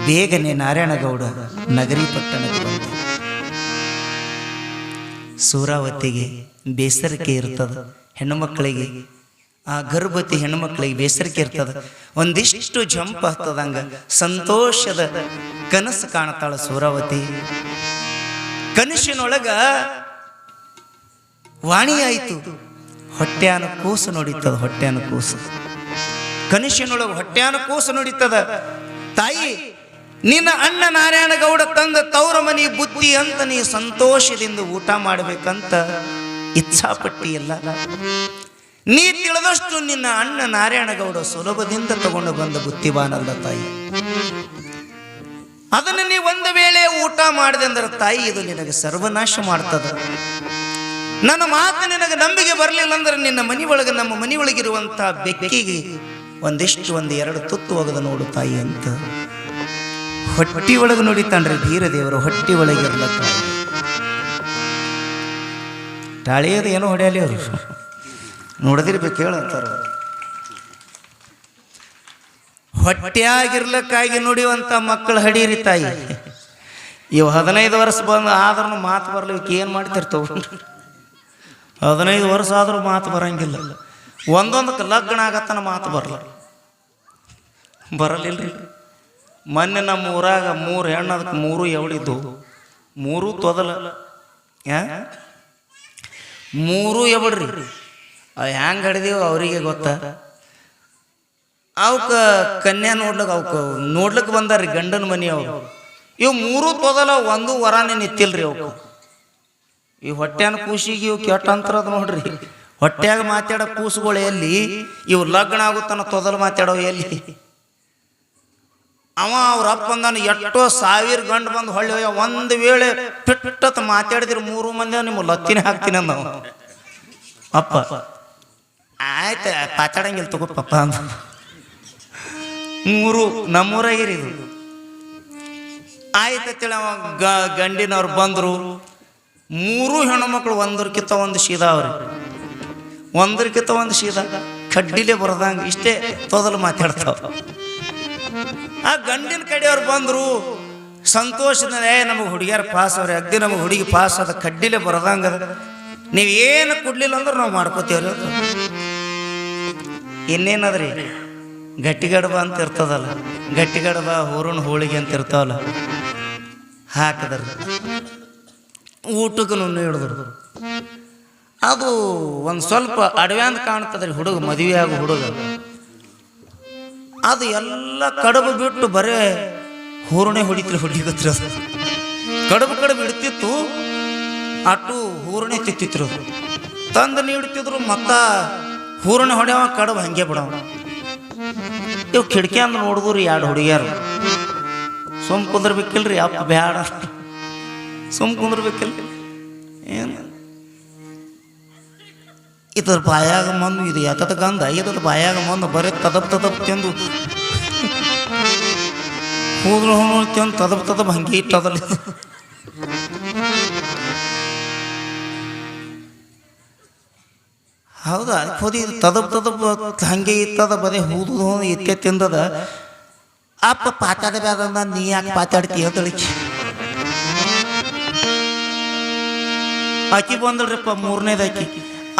ಬೇಗನೆ ನಾರಾಯಣಗೌಡ ನಗರಿ ಪಟ್ಟಣಕ್ಕೆ ಬಂದ. ಸೂರಾವತಿಗೆ ಬೇಸರಿಕೆ ಇರ್ತದ, ಹೆಣ್ಣುಮಕ್ಕಳಿಗೆ, ಆ ಗರ್ಭವತಿ ಹೆಣ್ಣುಮಕ್ಕಳಿಗೆ ಬೇಸರಿಕೆ ಇರ್ತದ. ಒಂದಿಷ್ಟು ಜಂಪ್ ಹತ್ತದಂಗ ಸಂತೋಷದ ಕನಸು ಕಾಣ್ತಾಳ ಸೂರಾವತಿ. ಕನಸಿನೊಳಗ ವಾಣಿ ಆಯಿತು, ಹೊಟ್ಯಾನ ಕೂಸು ನೋಡಿತದ, ಹೊಟ್ಯಾನ ಕೂಸು. ಕನಸಿನೊಳಗೆ ಹೊಟ್ಯಾನ ಕೂಸು ನೋಡಿತದ. ತಾಯಿ, ನಿನ್ನ ಅಣ್ಣ ನಾರಾಯಣಗೌಡ ತಂದ ತೌರ ಮನಿ ಬುದ್ಧಿ ಅಂತ ನೀ ಸಂತೋಷದಿಂದ ಊಟ ಮಾಡಬೇಕಂತ ಇಚ್ಛಾಪಟ್ಟಿಯಲ್ಲ. ನೀ ತಿಳಿದಷ್ಟು ನಿನ್ನ ಅಣ್ಣ ನಾರಾಯಣಗೌಡ ಸುಲಭದಿಂದ ತಗೊಂಡು ಬಂದ ಬುದ್ಧಿವಾನಲ್ಲ ತಾಯಿ. ಅದನ್ನು ನೀ ಒಂದು ವೇಳೆ ಊಟ ಮಾಡಿದೆ ಅಂದ್ರೆ ತಾಯಿ, ಇದು ನಿನಗೆ ಸರ್ವನಾಶ ಮಾಡ್ತದ. ನನ್ನ ಮಾತು ನಿನಗೆ ನಂಬಿಕೆ ಬರಲಿಲ್ಲ ಅಂದ್ರೆ ನಿನ್ನ ಮನಿ ಒಳಗೆ, ನಮ್ಮ ಮನಿ ಒಳಗಿರುವಂತ ಬೆಕ್ಕಿಗೆ ಒಂದು ಎರಡು ತುತ್ತು ಹೋಗದ ನೋಡು ತಾಯಿ ಅಂತ ಹೊಟ್ಟಿ ಒಳಗೆ ನೋಡಿತಾನ್ರಿ ಧೀರದೇವರು. ಹೊಟ್ಟಿ ಒಳಗಿರ್ಲಕ್ಕ ತಾಳಿಯದ ಏನೋ ಹೊಡೆಯಲಿ ಅವರು ನೋಡದಿರ್ಬೇಕು ಹೇಳಂತಾರ. ಹೊಟ್ಟೆಯಾಗಿರ್ಲಕ್ಕಾಗಿ ನುಡಿಯುವಂತ ಮಕ್ಕಳು ಹಡೀರಿ ತಾಯಿ. ಇವು 15 ವರ್ಷ ಬಂದು ಆದ್ರೂ ಮಾತು ಬರ್ಲಿಕ್ಕೆ ಏನು ಮಾಡ್ತಿರ್ತಾವ. 15 ವರ್ಷ ಆದ್ರೂ ಮಾತು ಬರಂಗಿಲ್ಲ. ಒಂದೊಂದಕ್ಕೆ ಲಗ್ನ ಆಗತ್ತನ ಮಾತು ಬರಲಿಲ್ರಿ. ಮೊನ್ನೆ ನಮ್ಮ ಊರಾಗ 3 ಹೆಣ್ಣು, ಅದಕ್ಕೆ 3 ಎವಳಿದ್ದು, 3 ತೊದಲ, 3 ಎವಡ್ರಿ. ಅವು ಹೆಂಗೆ ಹಡಿದೀವಿ ಅವರಿಗೆ ಗೊತ್ತ. ಅವಕ್ಕ ಕನ್ಯಾ ನೋಡ್ಲಿಕ್ಕೆ ಬಂದಾರ್ರಿ ಗಂಡನ ಮನೆಯವರು. ಇವು 3 ತೊದಲ, 1 ವರಾನೇ ನಿತ್ತಿಲ್ರಿ ಅವಕ್ಕೆ. ಈ ಹೊಟ್ಯಾನ ಕೂಸಿಗೆ ಇವು ಕೆಟ್ಟ ಅಂತರದ ನೋಡ್ರಿ. ಹೊಟ್ಯಾಗ ಮಾತಾಡೋ ಕೂಸುಗಳು ಎಲ್ಲಿ, ಇವು ಲಗ್ನ ಆಗುತ್ತಾನ ತೊದಲು ಮಾತಾಡೋ ಎಲ್ಲಿ. ಅವ್ರ ಅಪ್ಪ ಅಂದಾನ ಎಷ್ಟೋ 1000 ಗಂಡು ಬಂದು ಹೊಳ್ಳಿ ಒಂದು ವೇಳೆ ಪಿಟ್ಟತ್ ಮಾತಾಡಿದ್ರೆ 3 ಮಂದಿ ನಿಮ್ಮ ಲತ್ತಿನೇ ಹಾಕ್ತೀನಿ ಅಂದ ಅಪ್ಪ. ಆಯ್ತು ಪಾತಾಡಂಗಿಲ್ಲ ತಗೋ ಪಪ್ಪ ಅಂತ 3 ನಮ್ಮೂರಾಗಿರಿ ಇದು. ಆಯ್ತೇಳಿ ಅವ ಗಂಡಿನವ್ರು ಬಂದರು. 3 ಹೆಣ್ಣುಮಕ್ಳು ಒಂದರ್ಕಿಂತ ಒಂದು ಸೀದಾ ಅವ್ರಿ, ಒಂದರ್ಕಿಂತ ಒಂದು ಸೀದಾ ಕಡ್ಡಿಲೆ ಬರದಂಗ ಇಷ್ಟೇ ತೊದಲು ಮಾತಾಡ್ತಾವ. ಆ ಗಂಡಿನ ಕಡೆಯವ್ರು ಬಂದರು ಸಂತೋಷದಿಂದ, ನಮಗೆ ಹುಡುಗಿಯರು ಪಾಸ್ ಅವ್ರಿ, ಅಗ್ದಿ ನಮಗೆ ಹುಡುಗಿ ಪಾಸ್ ಅದ, ಕಡ್ಡಿಲೆ ಬರದಂಗ ನೀವೇನು ಕೊಡ್ಲಿಲ್ಲ ಅಂದ್ರೆ ನಾವು ಮಾಡ್ಕೋತೀವ್ರಿ. ಇನ್ನೇನದ್ರಿ ಗಟ್ಟಿಗಡಬ ಅಂತ ಇರ್ತದಲ್ಲ, ಗಟ್ಟಿಗಡಬ ಹೂರಣ ಹೋಳಿಗೆ ಅಂತ ಇರ್ತಾವಲ್ಲ, ಹಾಕಿದ್ರಿ ಊಟಕ್ಕೆ ಹಿಡಿದ್ರು. ಅದು ಒಂದು ಸ್ವಲ್ಪ ಅಡವೆ ಅಂತ ಕಾಣ್ತದ್ರಿ ಹುಡುಗ, ಮದುವೆ ಆಗೋ ಹುಡುಗ. ಅದು ಎಲ್ಲ ಕಡುಬು ಬಿಟ್ಟು ಬರೇ ಹೂರಣೆ ಹೊಡಿಗತ್ರಿ. ಅದು ಕಡುಬು ಇಡ್ತಿತ್ತು, ಅಟ್ಟು ಹೂರಣೆ ತಿತ್ತಿದ್ರು. ತಂದು ನೀಡ್ತಿದ್ರು, ಮತ್ತ ಹೂರಣೆ ಹೊಡ್ಯಾವ, ಕಡುಬು ಹಂಗೆ ಬಿಡವ. ಇವು ಕಿಟಕಿ ಅಂದ್ ನೋಡಿದ್ರು 2 ಹುಡುಗಿಯರು. ಸುಮ್ ಕುಂದ್ರಬೇಕಿಲ್ರಿ, ಅಪ್ಪ ಬ್ಯಾಡ, ಸುಮ್ ಕುಂದ್ರಬೇಕಿಲ್ರಿ. ಏನು ಇದ್ರ ಬಾಯಾಗ ಮಂದು, ಇದು ಎತ್ತದ ಗಂಧ, ಇದ್ರ ಬಾಯಾಗ ಮಂದು ಬರೀ ತದಪ್ ತಿಂದು ಹೋದ್ರು ತಿಂದು ತದಪ್ ಹಂಗೆ ಇಟ್ಟದಲ್ಲಿ. ಹೌದಾ, ಹೋದಿ ತದಪ್ ಹಂಗೆ ಇತ್ತದ, ಬರೀ ಹೂದು ಇತ್ತೆ ತಿಂದದ. ಅಪ್ಪ ಪಾತಾಡ ಬ್ಯಾದ, ನೀ ಯಾಕೆ ಪಾತಾಡ್ತೀಯ ಅಂತಳಿಕೆ ಆಕಿ ಬಂದಳ್ರಿಪ್ಪ. 3ನೇದಾಕಿ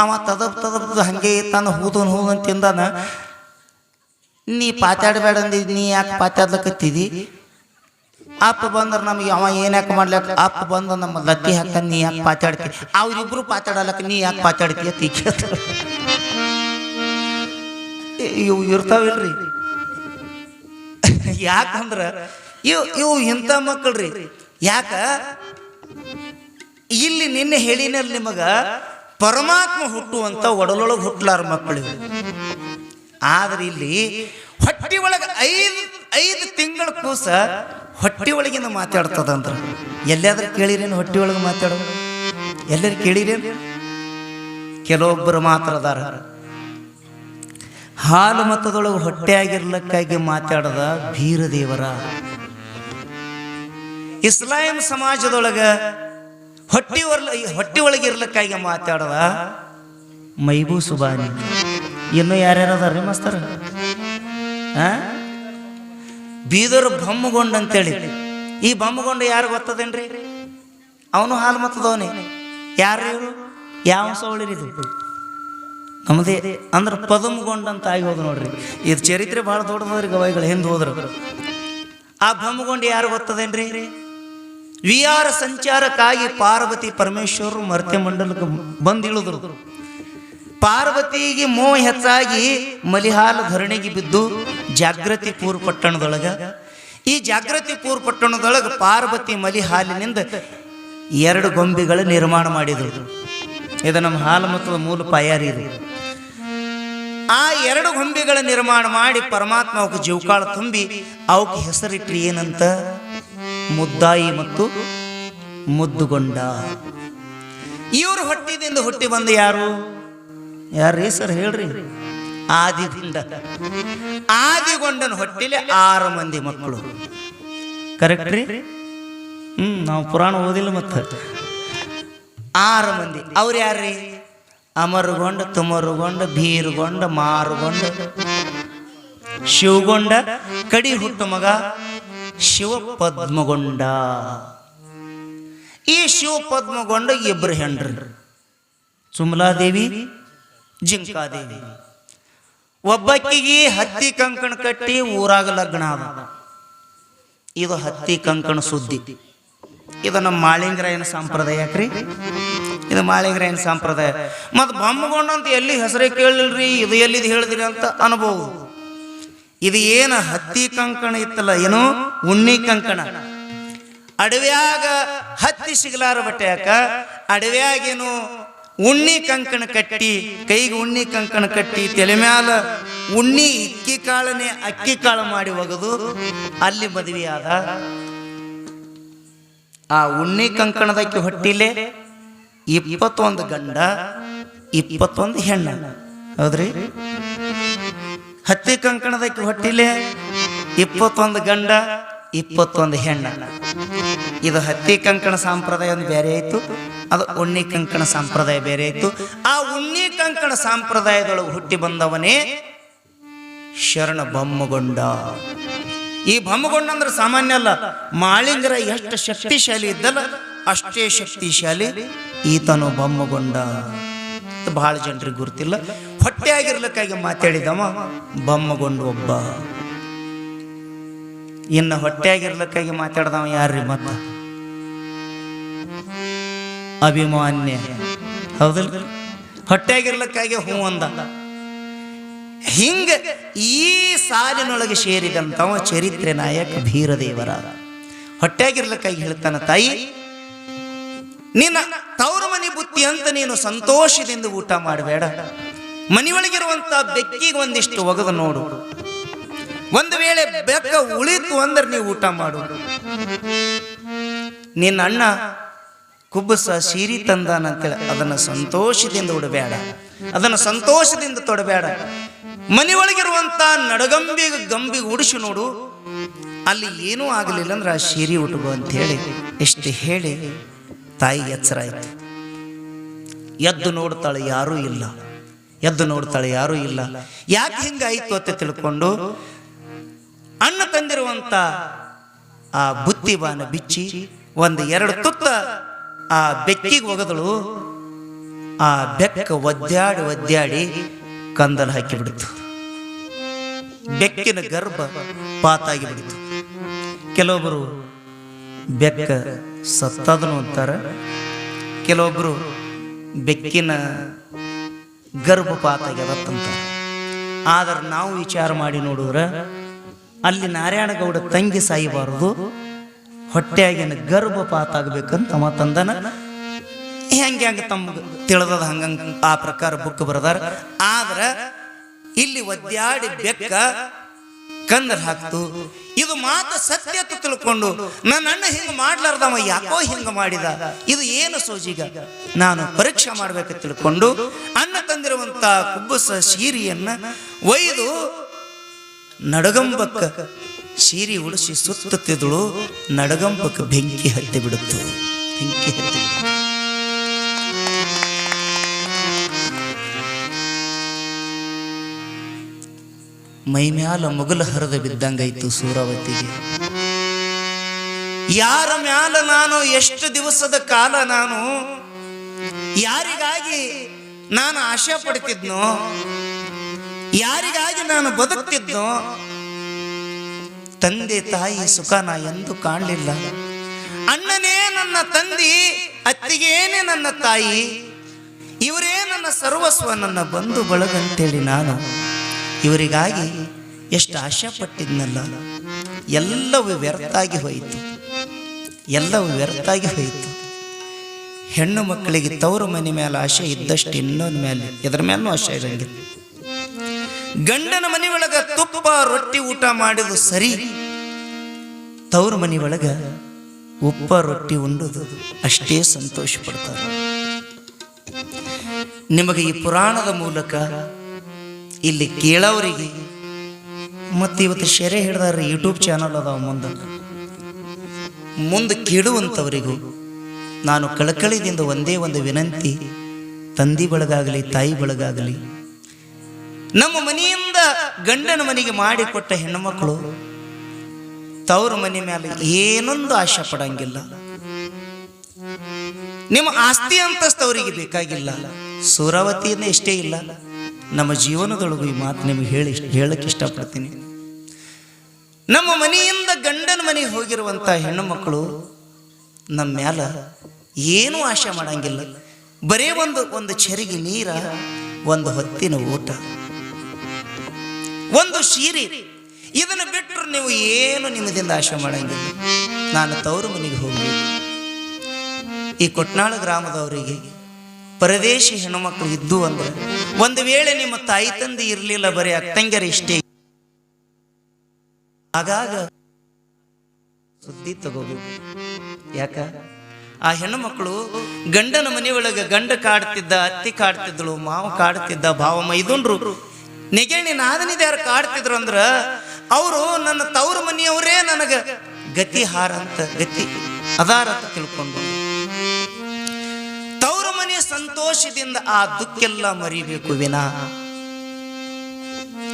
ಅವ ತದಪ್ ಹಂಗೆ ಇತ್ತಾನ, ಹೂದು ಅಂತ ತಿಂದಾನ. ನೀ ಪಾತಾಡಬೇಡ ಅಂದಿ, ನೀ ಯಾಕೆ ಪಾತಾಡ್ಲಕತ್ತಿದಿ? ಅಪ್ಪ ಬಂದ್ರೆ ನಮಗೆ ಅವ ಏನು ಯಾಕೆ ಮಾಡ್ಲಕ್ಕ, ಅಪ್ಪ ಬಂದ ನಮ್ಮ ಲತ್ತಿ ಹಾಕ, ನೀ ಯಾಕೆ ಪಾತಾಡ್ತಿ? ಅವ್ರಿಬ್ರು ಪಾತಾಡಲಕ್ಕ, ನೀ ಯಾಕೆ ಪಾತಾಡ್ತೀಯ ತೀಕ? ಇವು ಇರ್ತಾವಿಲ್ರಿ. ಯಾಕಂದ್ರ ಇವು ಇಂಥ ಮಕ್ಕಳ್ರಿ. ಯಾಕ ಇಲ್ಲಿ ನಿನ್ನೆ ಹೇಳಿನಲ್ಲಿ ನಿಮಗ ಪರಮಾತ್ಮ ಹುಟ್ಟುವಂತ ಒಡಲೊಳಗೆ ಹುಟ್ಟಲಾರ ಮಕ್ಕಳಿಗೆ. ಆದ್ರೆ ಇಲ್ಲಿ ಹೊಟ್ಟಿ ಒಳಗೆ 5 ಕೂಸ ಹೊಟ್ಟೆ ಒಳಗಿಂದ ಮಾತಾಡ್ತದಂದ್ರ ಎಲ್ಲಾದ್ರೂ ಕೇಳಿರೇನು? ಹೊಟ್ಟೆ ಒಳಗೆ ಮಾತಾಡೋದು ಎಲ್ಲರೂ ಕೇಳಿರೇನು? ಕೆಲವೊಬ್ಬರು ಮಾತ್ರ ಅದಾರ. ಹಾಲು ಮತದೊಳಗೆ ಹೊಟ್ಟೆ ಆಗಿರ್ಲಕ್ಕಾಗಿ ಮಾತಾಡದ ಬೀರದೇವರ. ಇಸ್ಲಾಂ ಸಮಾಜದೊಳಗ ಹೊಟ್ಟೆ ಒಳಗೆ ಇರ್ಲಕ್ಕಾಗಿ ಮಾತಾಡದ ಮೈಬೂ ಸುಬಾನಿ. ಇನ್ನು ಯಾರ್ಯಾರ ಅದಾರ್ರಿ ಮಾಸ್ತರ? ಬೀದರ್ ಬೊಮ್ಮಗೊಂಡ ಅಂತೇಳಿ. ಈ ಬೊಮ್ಮಗೊಂಡ ಯಾರು ಗೊತ್ತದೇನ್ರಿ? ಅವನು ಹಾಲು ಮತದವನೇ. ಯಾರು ಇವರು? ಯಾವ ಸವಳಿರಿದು? ನಮ್ಮದೇ ಅಂದ್ರೆ ಪದಮಗೊಂಡ ಅಂತ ಆಗಿ ಹೋದ್ ನೋಡ್ರಿ. ಇದು ಚರಿತ್ರೆ ಬಹಳ ದೊಡ್ಡದ್ರಿ. ಗವಾಯಿಗಳು ಹಿಂದೆ ಹೋದ್ರು. ಆ ಬೊಮ್ಮಗೊಂಡ ಯಾರು ಗೊತ್ತದೇನ್ರಿ? ವಿಹಾರ ಸಂಚಾರಕ್ಕಾಗಿ ಪಾರ್ವತಿ ಪರಮೇಶ್ವರರು ಮರ್ತ್ಯ ಮಂಡಲಕ್ಕೆ ಬಂದು ಇಳಿದ್ರು. ಪಾರ್ವತಿಗೆ ಮೋಹ ಹೆಚ್ಚಾಗಿ ಮಲಿಹಾಲ ಧರಣಿಗೆ ಬಿದ್ದು ಜಾಗೃತಿಪುರ ಪಟ್ಟಣದೊಳಗ, ಈ ಜಾಗೃತಿಪುರ ಪಟ್ಟಣದೊಳಗೆ ಪಾರ್ವತಿ ಮಲಿಹಾಲಿನಿಂದ 2 ಗೊಂಬೆಗಳ ನಿರ್ಮಾಣ ಮಾಡಿದ್ರು. ಇದು ನಮ್ಮ ಹಾಲು ಮತದ ಮೂಲ ಪಾಯಾರಿ ಇದು. ಆ 2 ಗೊಂಬೆಗಳ ನಿರ್ಮಾಣ ಮಾಡಿ ಪರಮಾತ್ಮ ಅವಕ್ಕೆ ಜೀವಕಾಳ ತುಂಬಿ ಅವಕ್ಕೆ ಹೆಸರಿಟ್ರಿ ಏನಂತ? ಮುದ್ದಾಯಿ ಮತ್ತು ಮುದ್ದುಗೊಂಡ. ಇವರು ಹೊಟ್ಟಿದಿಂದ ಹುಟ್ಟಿ ಬಂದ ಯಾರು? ಯಾರ್ರೀ ಸರ್ ಹೇಳ್ರಿ? ಆದಿದಿಂದ. ಆದಿಗೊಂಡನ ಹೊಟ್ಟಿಲೆ 6 ಮಂದಿ ಮಕ್ಕಳು. ಕರೆಕ್ಟ್ ರೀ? ನಾವು ಪುರಾಣ ಓದಿಲ್ಲ. ಮತ್ತೆ 6 ಮಂದಿ. ಅವ್ರು ಯಾರ್ರೀ? ಅಮರುಗೊಂಡ, ತುಮರುಗೊಂಡ, ಭೀರುಗೊಂಡ, ಮಾರುಗೊಂಡ, ಶಿವಗೊಂಡ, ಕಡಿ ಹುಟ್ಟು ಮಗ ಶಿವ ಪದ್ಮಗೊಂಡ. ಈ ಶಿವ ಪದ್ಮಗೊಂಡ 2 ಹೆಂಡ್ರು, ಸುಮಲಾದೇವಿ, ಜಿಂಕಾದೇವಿ. ಒಬ್ಬಕ್ಕಿಗೆ ಹತ್ತಿ ಕಂಕಣ ಕಟ್ಟಿ ಊರಾಗ ಲಗ್ನ ಆದ. ಇದು ಹತ್ತಿ ಕಂಕಣ ಸುದ್ದಿ. ಇದು ನಮ್ಮ ಮಾಳಿಂಗರಾಯನ ಸಂಪ್ರದಾಯ. ಯಾಕ್ರಿ? ಇದು ಮಾಳಿಂಗರಾಯನ ಸಂಪ್ರದಾಯ. ಮತ್ತು ಬೊಮ್ಮಗೊಂಡ ಅಂತ ಎಲ್ಲಿ ಹೆಸರೇ ಕೇಳಿಲ್ರಿ, ಇದು ಎಲ್ಲಿದು ಹೇಳಿದ್ರಿ ಅಂತ ಅನ್ಬೋದು. ಇದು ಏನು ಹತ್ತಿ ಕಂಕಣ ಇತ್ತಲ್ಲ, ಏನು ಉಣ್ಣಿ ಕಂಕಣ. ಅಡವ್ಯಾಗ ಹತ್ತಿ ಸಿಗಲಾರ ಬಟ್ಟೆ ಯಾಕ ಅಡವ್ಯಾಗೇನು ಉಣ್ಣಿ ಕಂಕಣ ಕಟ್ಟಿ, ಕೈಗೆ ಉಣ್ಣಿ ಕಂಕಣ ಕಟ್ಟಿ, ತಲೆ ಮ್ಯಾಲ ಉಣ್ಣಿ ಅಕ್ಕಿ ಕಾಳು ಮಾಡಿ ಒಗದು ಅಲ್ಲಿ ಮದುವೆ ಆದ. ಆ ಉಣ್ಣಿ ಕಂಕಣದಕ್ಕೆ ಹೊಟ್ಟಿಲೆ 21 ಗಂಡ 21 ಹೆಣ್ಣ. ಹೌದ್ರಿ? ಹತ್ತಿ ಕಂಕಣದಕ್ಕೆ ಹೊಟ್ಟಿಲೆ 21 ಗಂಡ 21 ಹೆಣ್ಣ. ಇದು ಹತ್ತಿ ಕಂಕಣ ಸಂಪ್ರದಾಯ ಒಂದು ಬೇರೆ ಆಯ್ತು, ಅದು ಉಣ್ಣಿ ಕಂಕಣ ಸಂಪ್ರದಾಯ ಬೇರೆ ಆಯ್ತು. ಆ ಉಣ್ಣಿ ಕಂಕಣ ಸಂಪ್ರದಾಯದೊಳಗೆ ಹುಟ್ಟಿ ಬಂದವನೇ ಶರಣ ಬೊಮ್ಮಗೊಂಡ. ಈ ಬೊಮ್ಮಗೊಂಡ ಅಂದ್ರೆ ಸಾಮಾನ್ಯ ಅಲ್ಲ. ಮಾಳಿಂಗರ ಎಷ್ಟು ಶಕ್ತಿಶಾಲಿ ಇದ್ದಲ್ಲ ಅಷ್ಟೇ ಶಕ್ತಿಶಾಲಿ ಈತನು ಬೊಮ್ಮಗೊಂಡ. ಬಹಳ ಜನರಿಗೆ ಗುರುತಿಲ್ಲ. ಹೊಟ್ಟೆ ಆಗಿರ್ಲಿಕ್ಕಾಗಿ ಮಾತಾಡಿದವ ಬೊಮ್ಮಗೊಂಡ ಒಬ್ಬ. ಇನ್ನು ಹೊಟ್ಟೆ ಆಗಿರ್ಲಿಕ್ಕಾಗಿ ಮಾತಾಡ್ದವ ಯಾರ್ರಿ? ಮತ್ತ ಅಭಿಮಾನ್ಯ. ಹೌದಲ್? ಹೊಟ್ಟೆ ಆಗಿರ್ಲಿಕ್ಕಾಗಿ ಹೂ ಅಂದ. ಹಿಂಗ ಈ ಸಾಲಿನೊಳಗೆ ಸೇರಿದಂತವ ಚರಿತ್ರೆ ನಾಯಕ ಬೀರದೇವರ. ಹೊಟ್ಟೆಯಾಗಿರ್ಲಿಕ್ಕಾಗಿ ಹೇಳ್ತಾನ, ತಾಯಿ ನಿನ್ನ ತವರು ಮನೆ ಬುತ್ತಿ ಅಂತ ನೀನು ಸಂತೋಷದಿಂದ ಊಟ ಮಾಡಬೇಡ. ಮನೆಯೊಳಗಿರುವಂತ ಬೆಕ್ಕಿಗೆ ಒಂದಿಷ್ಟು ಒಗದು ನೋಡು. ಒಂದು ವೇಳೆ ಬೆಕ್ಕ ಉಳಿತು ಅಂದ್ರೆ ನೀವು ಊಟ ಮಾಡು. ನಿನ್ನ ಅಣ್ಣ ಕುಬ್ಬಸ ಸೀರಿ ತಂದಾನಂತೇಳಿ ಅದನ್ನು ಸಂತೋಷದಿಂದ ಉಡಬೇಡ, ಅದನ್ನು ಸಂತೋಷದಿಂದ ತೊಡಬೇಡ. ಮನೆಯೊಳಗಿರುವಂತ ಗಂಬಿಗೆ ಉಡಿಸಿ ನೋಡು, ಅಲ್ಲಿ ಏನೂ ಆಗಲಿಲ್ಲ ಅಂದ್ರೆ ಆ ಸೀರೆ ಉಟ್ಕೋ ಅಂತ ಹೇಳಿ ಎಷ್ಟು ಹೇಳಿ ತಾಯಿ ಎಚ್ಚರ ಆಯ್ತು. ಎದ್ದು ನೋಡ್ತಾಳೆ, ಯಾರೂ ಇಲ್ಲ. ಎದ್ದು ನೋಡ್ತಾಳೆ, ಯಾರೂ ಇಲ್ಲ. ಯಾಕೆ ಹಿಂಗಾಯ್ತು ಅಂತ ತಿಳ್ಕೊಂಡು ಅಣ್ಣ ತಂದಿರುವಂತ ಆ ಬುತ್ತಿ ಬಾನ ಬಿಚ್ಚಿ 1-2 ತುತ್ತ ಆ ಬೆಕ್ಕಿಗೆ ಒಗದಳು. ಆ ಬೆಕ್ಕ ಒದ್ದಾಡಿ ಕಂದಲ್ ಹಾಕಿ ಬಿಡಿತು. ಬೆಕ್ಕಿನ ಗರ್ಭ ಪಾತಾಗಿ ಬಿಡಿತು. ಕೆಲವೊಬ್ಬರು ಬೆಕ್ಕ ಸತ್ತದನು ಅಂತಾರೆ, ಕೆಲವೊಬ್ಬರು ಬೆಕ್ಕಿನ ಗರ್ಭಪಾತ ಆಗ್ಯದಂತಾರೆ. ಆದ್ರೆ ನಾವು ವಿಚಾರ ಮಾಡಿ ನೋಡಿದ್ರೆ ಅಲ್ಲಿ ನಾರಾಯಣಗೌಡ ತಂಗಿ ಸಾಯಬಾರದು, ಹೊಟ್ಟೆಯಾಗಿನ ಗರ್ಭಪಾತ ಆಗ್ಬೇಕಂತ ಅವ ತಂದನ. ಹೆಂಗೆ ತಮ್ಗೆ ತಿಳಿದದ ಹಂಗಂಗ ಆ ಪ್ರಕಾರ ಬುಕ್ ಬರದಾರ. ಆದ್ರೆ ಇಲ್ಲಿ ಒದ್ದಾಡಿ ಬೆಕ್ಕ ಕಂದರ್ ಹಾಕ್ತು. ಇದು ಮಾತು ಸತ್ಯ ಅಂತ ತಿಳ್ಕೊಂಡು ನನ್ನ ಅಣ್ಣ ಹಿಂಗೆ ಮಾಡ್ಲಾರ್ದವ ಯಾಕೋ ಹಿಂಗೆ ಮಾಡಿದ, ಇದು ಏನು ಸೋಜಿಗ, ನಾನು ಪರೀಕ್ಷೆ ಮಾಡ್ಬೇಕಂತ ತಿಳ್ಕೊಂಡು ಅಣ್ಣ ತಂದಿರುವಂತ ಕುಬ್ಬಸ ಸೀರೆಯನ್ನ ಒಯ್ದು ನಡಗಂಬಕ್ಕ ಸೀರೆ ಉಡಿಸಿ ಸುತ್ತುತ್ತಿದ್ದಳು. ನಡಗಂಬಕ್ಕೆ ಬೆಂಕಿ ಹತ್ತಿ ಬಿಡುತ್ತು. ಬೆಂಕಿ ಹತ್ತಿ ಮೈ ಮ್ಯಾಲ ಮುಗಲ ಹರಿದು ಬಿದ್ದಂಗಾಯ್ತು ಸೂರಾವತಿಗೆ. ಯಾರ ಮ್ಯಾಲ ನಾನು ಎಷ್ಟು ದಿವಸದ ಕಾಲ ನಾನು ಯಾರಿಗಾಗಿ ನಾನು ಆಶೆ ಪಡ್ತಿದ್ನೋ, ಯಾರಿಗಾಗಿ ನಾನು ಬದುಕ್ತಿದ್ನೋ, ತಂದೆ ತಾಯಿ ಸುಖ ನಾ ಎಂದು ಕಾಣಲಿಲ್ಲ. ಅಣ್ಣನೇ ನನ್ನ ತಂದಿ, ಅತ್ತಿಗೇನೆ ನನ್ನ ತಾಯಿ, ಇವರೇ ನನ್ನ ಸರ್ವಸ್ವ, ನನ್ನ ಬಂಧು ಬಳಗಂತೇಳಿ ನಾನು ಇವರಿಗಾಗಿ ಎಷ್ಟು ಆಶೆ ಪಟ್ಟಿದ್ನಲ್ಲ, ಎಲ್ಲವೂ ವ್ಯರ್ಥಾಗಿ ಹೋಯಿತು. ಎಲ್ಲವೂ ವ್ಯರ್ಥಾಗಿ ಹೋಯಿತು. ಹೆಣ್ಣು ಮಕ್ಕಳಿಗೆ ತವರು ಮನೆ ಮೇಲೆ ಆಶೆ ಇದ್ದಷ್ಟು ಇನ್ನೊಂದು ಮೇಲೆ ಎದ್ರ ಮೇಲೂ ಆಶೆ ಇರಂಗಿಲ್ಲ. ಗಂಡನ ಮನೆ ಒಳಗ ತುಪ್ಪ ರೊಟ್ಟಿ ಊಟ ಮಾಡಿದು ಸರಿ, ತವರು ಮನೆ ಒಳಗ ಉಪ್ಪ ರೊಟ್ಟಿ ಉಂಡುದು ಅಷ್ಟೇ ಸಂತೋಷ ಪಡ್ತಾರೆ. ನಿಮಗೆ ಈ ಪುರಾಣದ ಮೂಲಕ ಇಲ್ಲಿ ಕೇಳೋರಿಗೆ ಮತ್ತು ಇವತ್ತು ಶೆರೆ ಹಿಡ್ದಾರ ಯೂಟ್ಯೂಬ್ ಚಾನಲ್ ಅದಾವ, ಮುಂದೆ ಕೇಳುವಂಥವರಿಗೂ ನಾನು ಕಳಕಳಿದಿಂದ ಒಂದೇ ಒಂದು ವಿನಂತಿ, ತಂದಿ ಬಳಗಾಗಲಿ ತಾಯಿ ಬಳಗಾಗಲಿ, ನಮ್ಮ ಮನೆಯಿಂದ ಗಂಡನ ಮನೆಗೆ ಮಾಡಿಕೊಟ್ಟ ಹೆಣ್ಣುಮಕ್ಕಳು ತವರು ಮನೆ ಮೇಲೆ ಏನೊಂದು ಆಶೆ ಪಡಂಗಿಲ್ಲ. ನಿಮ್ಮ ಆಸ್ತಿ ಅಂತಸ್ತವರಿಗೆ ಬೇಕಾಗಿಲ್ಲ. ಸೂರಾವತಿಯನ್ನೇ ಇಷ್ಟೇ ಇಲ್ಲ, ನಮ್ಮ ಜೀವನದೊಳಗೂ ಈ ಮಾತು ನಿಮಗೆ ಹೇಳಕ್ಕೆ ಇಷ್ಟಪಡ್ತೀನಿ. ನಮ್ಮ ಮನೆಯಿಂದ ಗಂಡನ ಮನೆಗೆ ಹೋಗಿರುವಂಥ ಹೆಣ್ಣು ಮಕ್ಕಳು ನಮ್ಮ ಮ್ಯಾಲ ಏನೂ ಆಶೆ ಮಾಡಂಗಿಲ್ಲ. ಬರೇ ಒಂದು ಚೆರಿಗೆ ನೀರ, ಒಂದು ಹೊತ್ತಿನ ಊಟ, ಒಂದು ಸೀರೆ, ಇದನ್ನು ಬಿಟ್ಟರು ನೀವು ಏನು ನಿಮ್ಮದಿಂದ ಆಶೆ ಮಾಡಂಗಿಲ್ಲ. ನಾನು ತವರು ಮನೆಗೆ ಹೋಗಬೇಕು. ಈ ಕೊಟ್ನಾಳ ಗ್ರಾಮದವರಿಗೆ ಪರದೇಶಿ ಹೆಣ್ಣುಮಕ್ಕಳು ಇದ್ದು ಅಂದ್ರೆ, ಒಂದು ವೇಳೆ ನಿಮ್ಮ ತಾಯಿ ತಂದೆ ಇರಲಿಲ್ಲ, ಬರೀ ಅಕ್ಕಂಗರ ಇಷ್ಟೇ, ಆಗಾಗ ಸುದ್ದಿ ತಗೋಬೇಕು. ಯಾಕ ಆ ಹೆಣ್ಣು ಮಕ್ಕಳು ಗಂಡನ ಮನೆಯೊಳಗೆ ಗಂಡ ಕಾಡ್ತಿದ್ದ, ಅತ್ತಿ ಕಾಡ್ತಿದ್ದಳು, ಮಾವ ಕಾಡ್ತಿದ್ದ, ಭಾವ ಮೈದುಂಡ್ರು ನೆಗೆಣಿ ನಾದನಿದ್ಯಾರು ಕಾಡ್ತಿದ್ರು ಅಂದ್ರ ಅವರು ನನ್ನ ತವ್ರ ಮನೆಯವರೇ ನನಗ ಗತಿ ಹಾರ ಅಂತ ಗತಿ ಅದಾರ ಅಂತ ತಿಳ್ಕೊಂಡು ತವ್ರ ಮನೆಯ ಸಂತೋಷದಿಂದ ಆ ದುಃಖೆಲ್ಲ ಮರಿಬೇಕು ವಿನಾ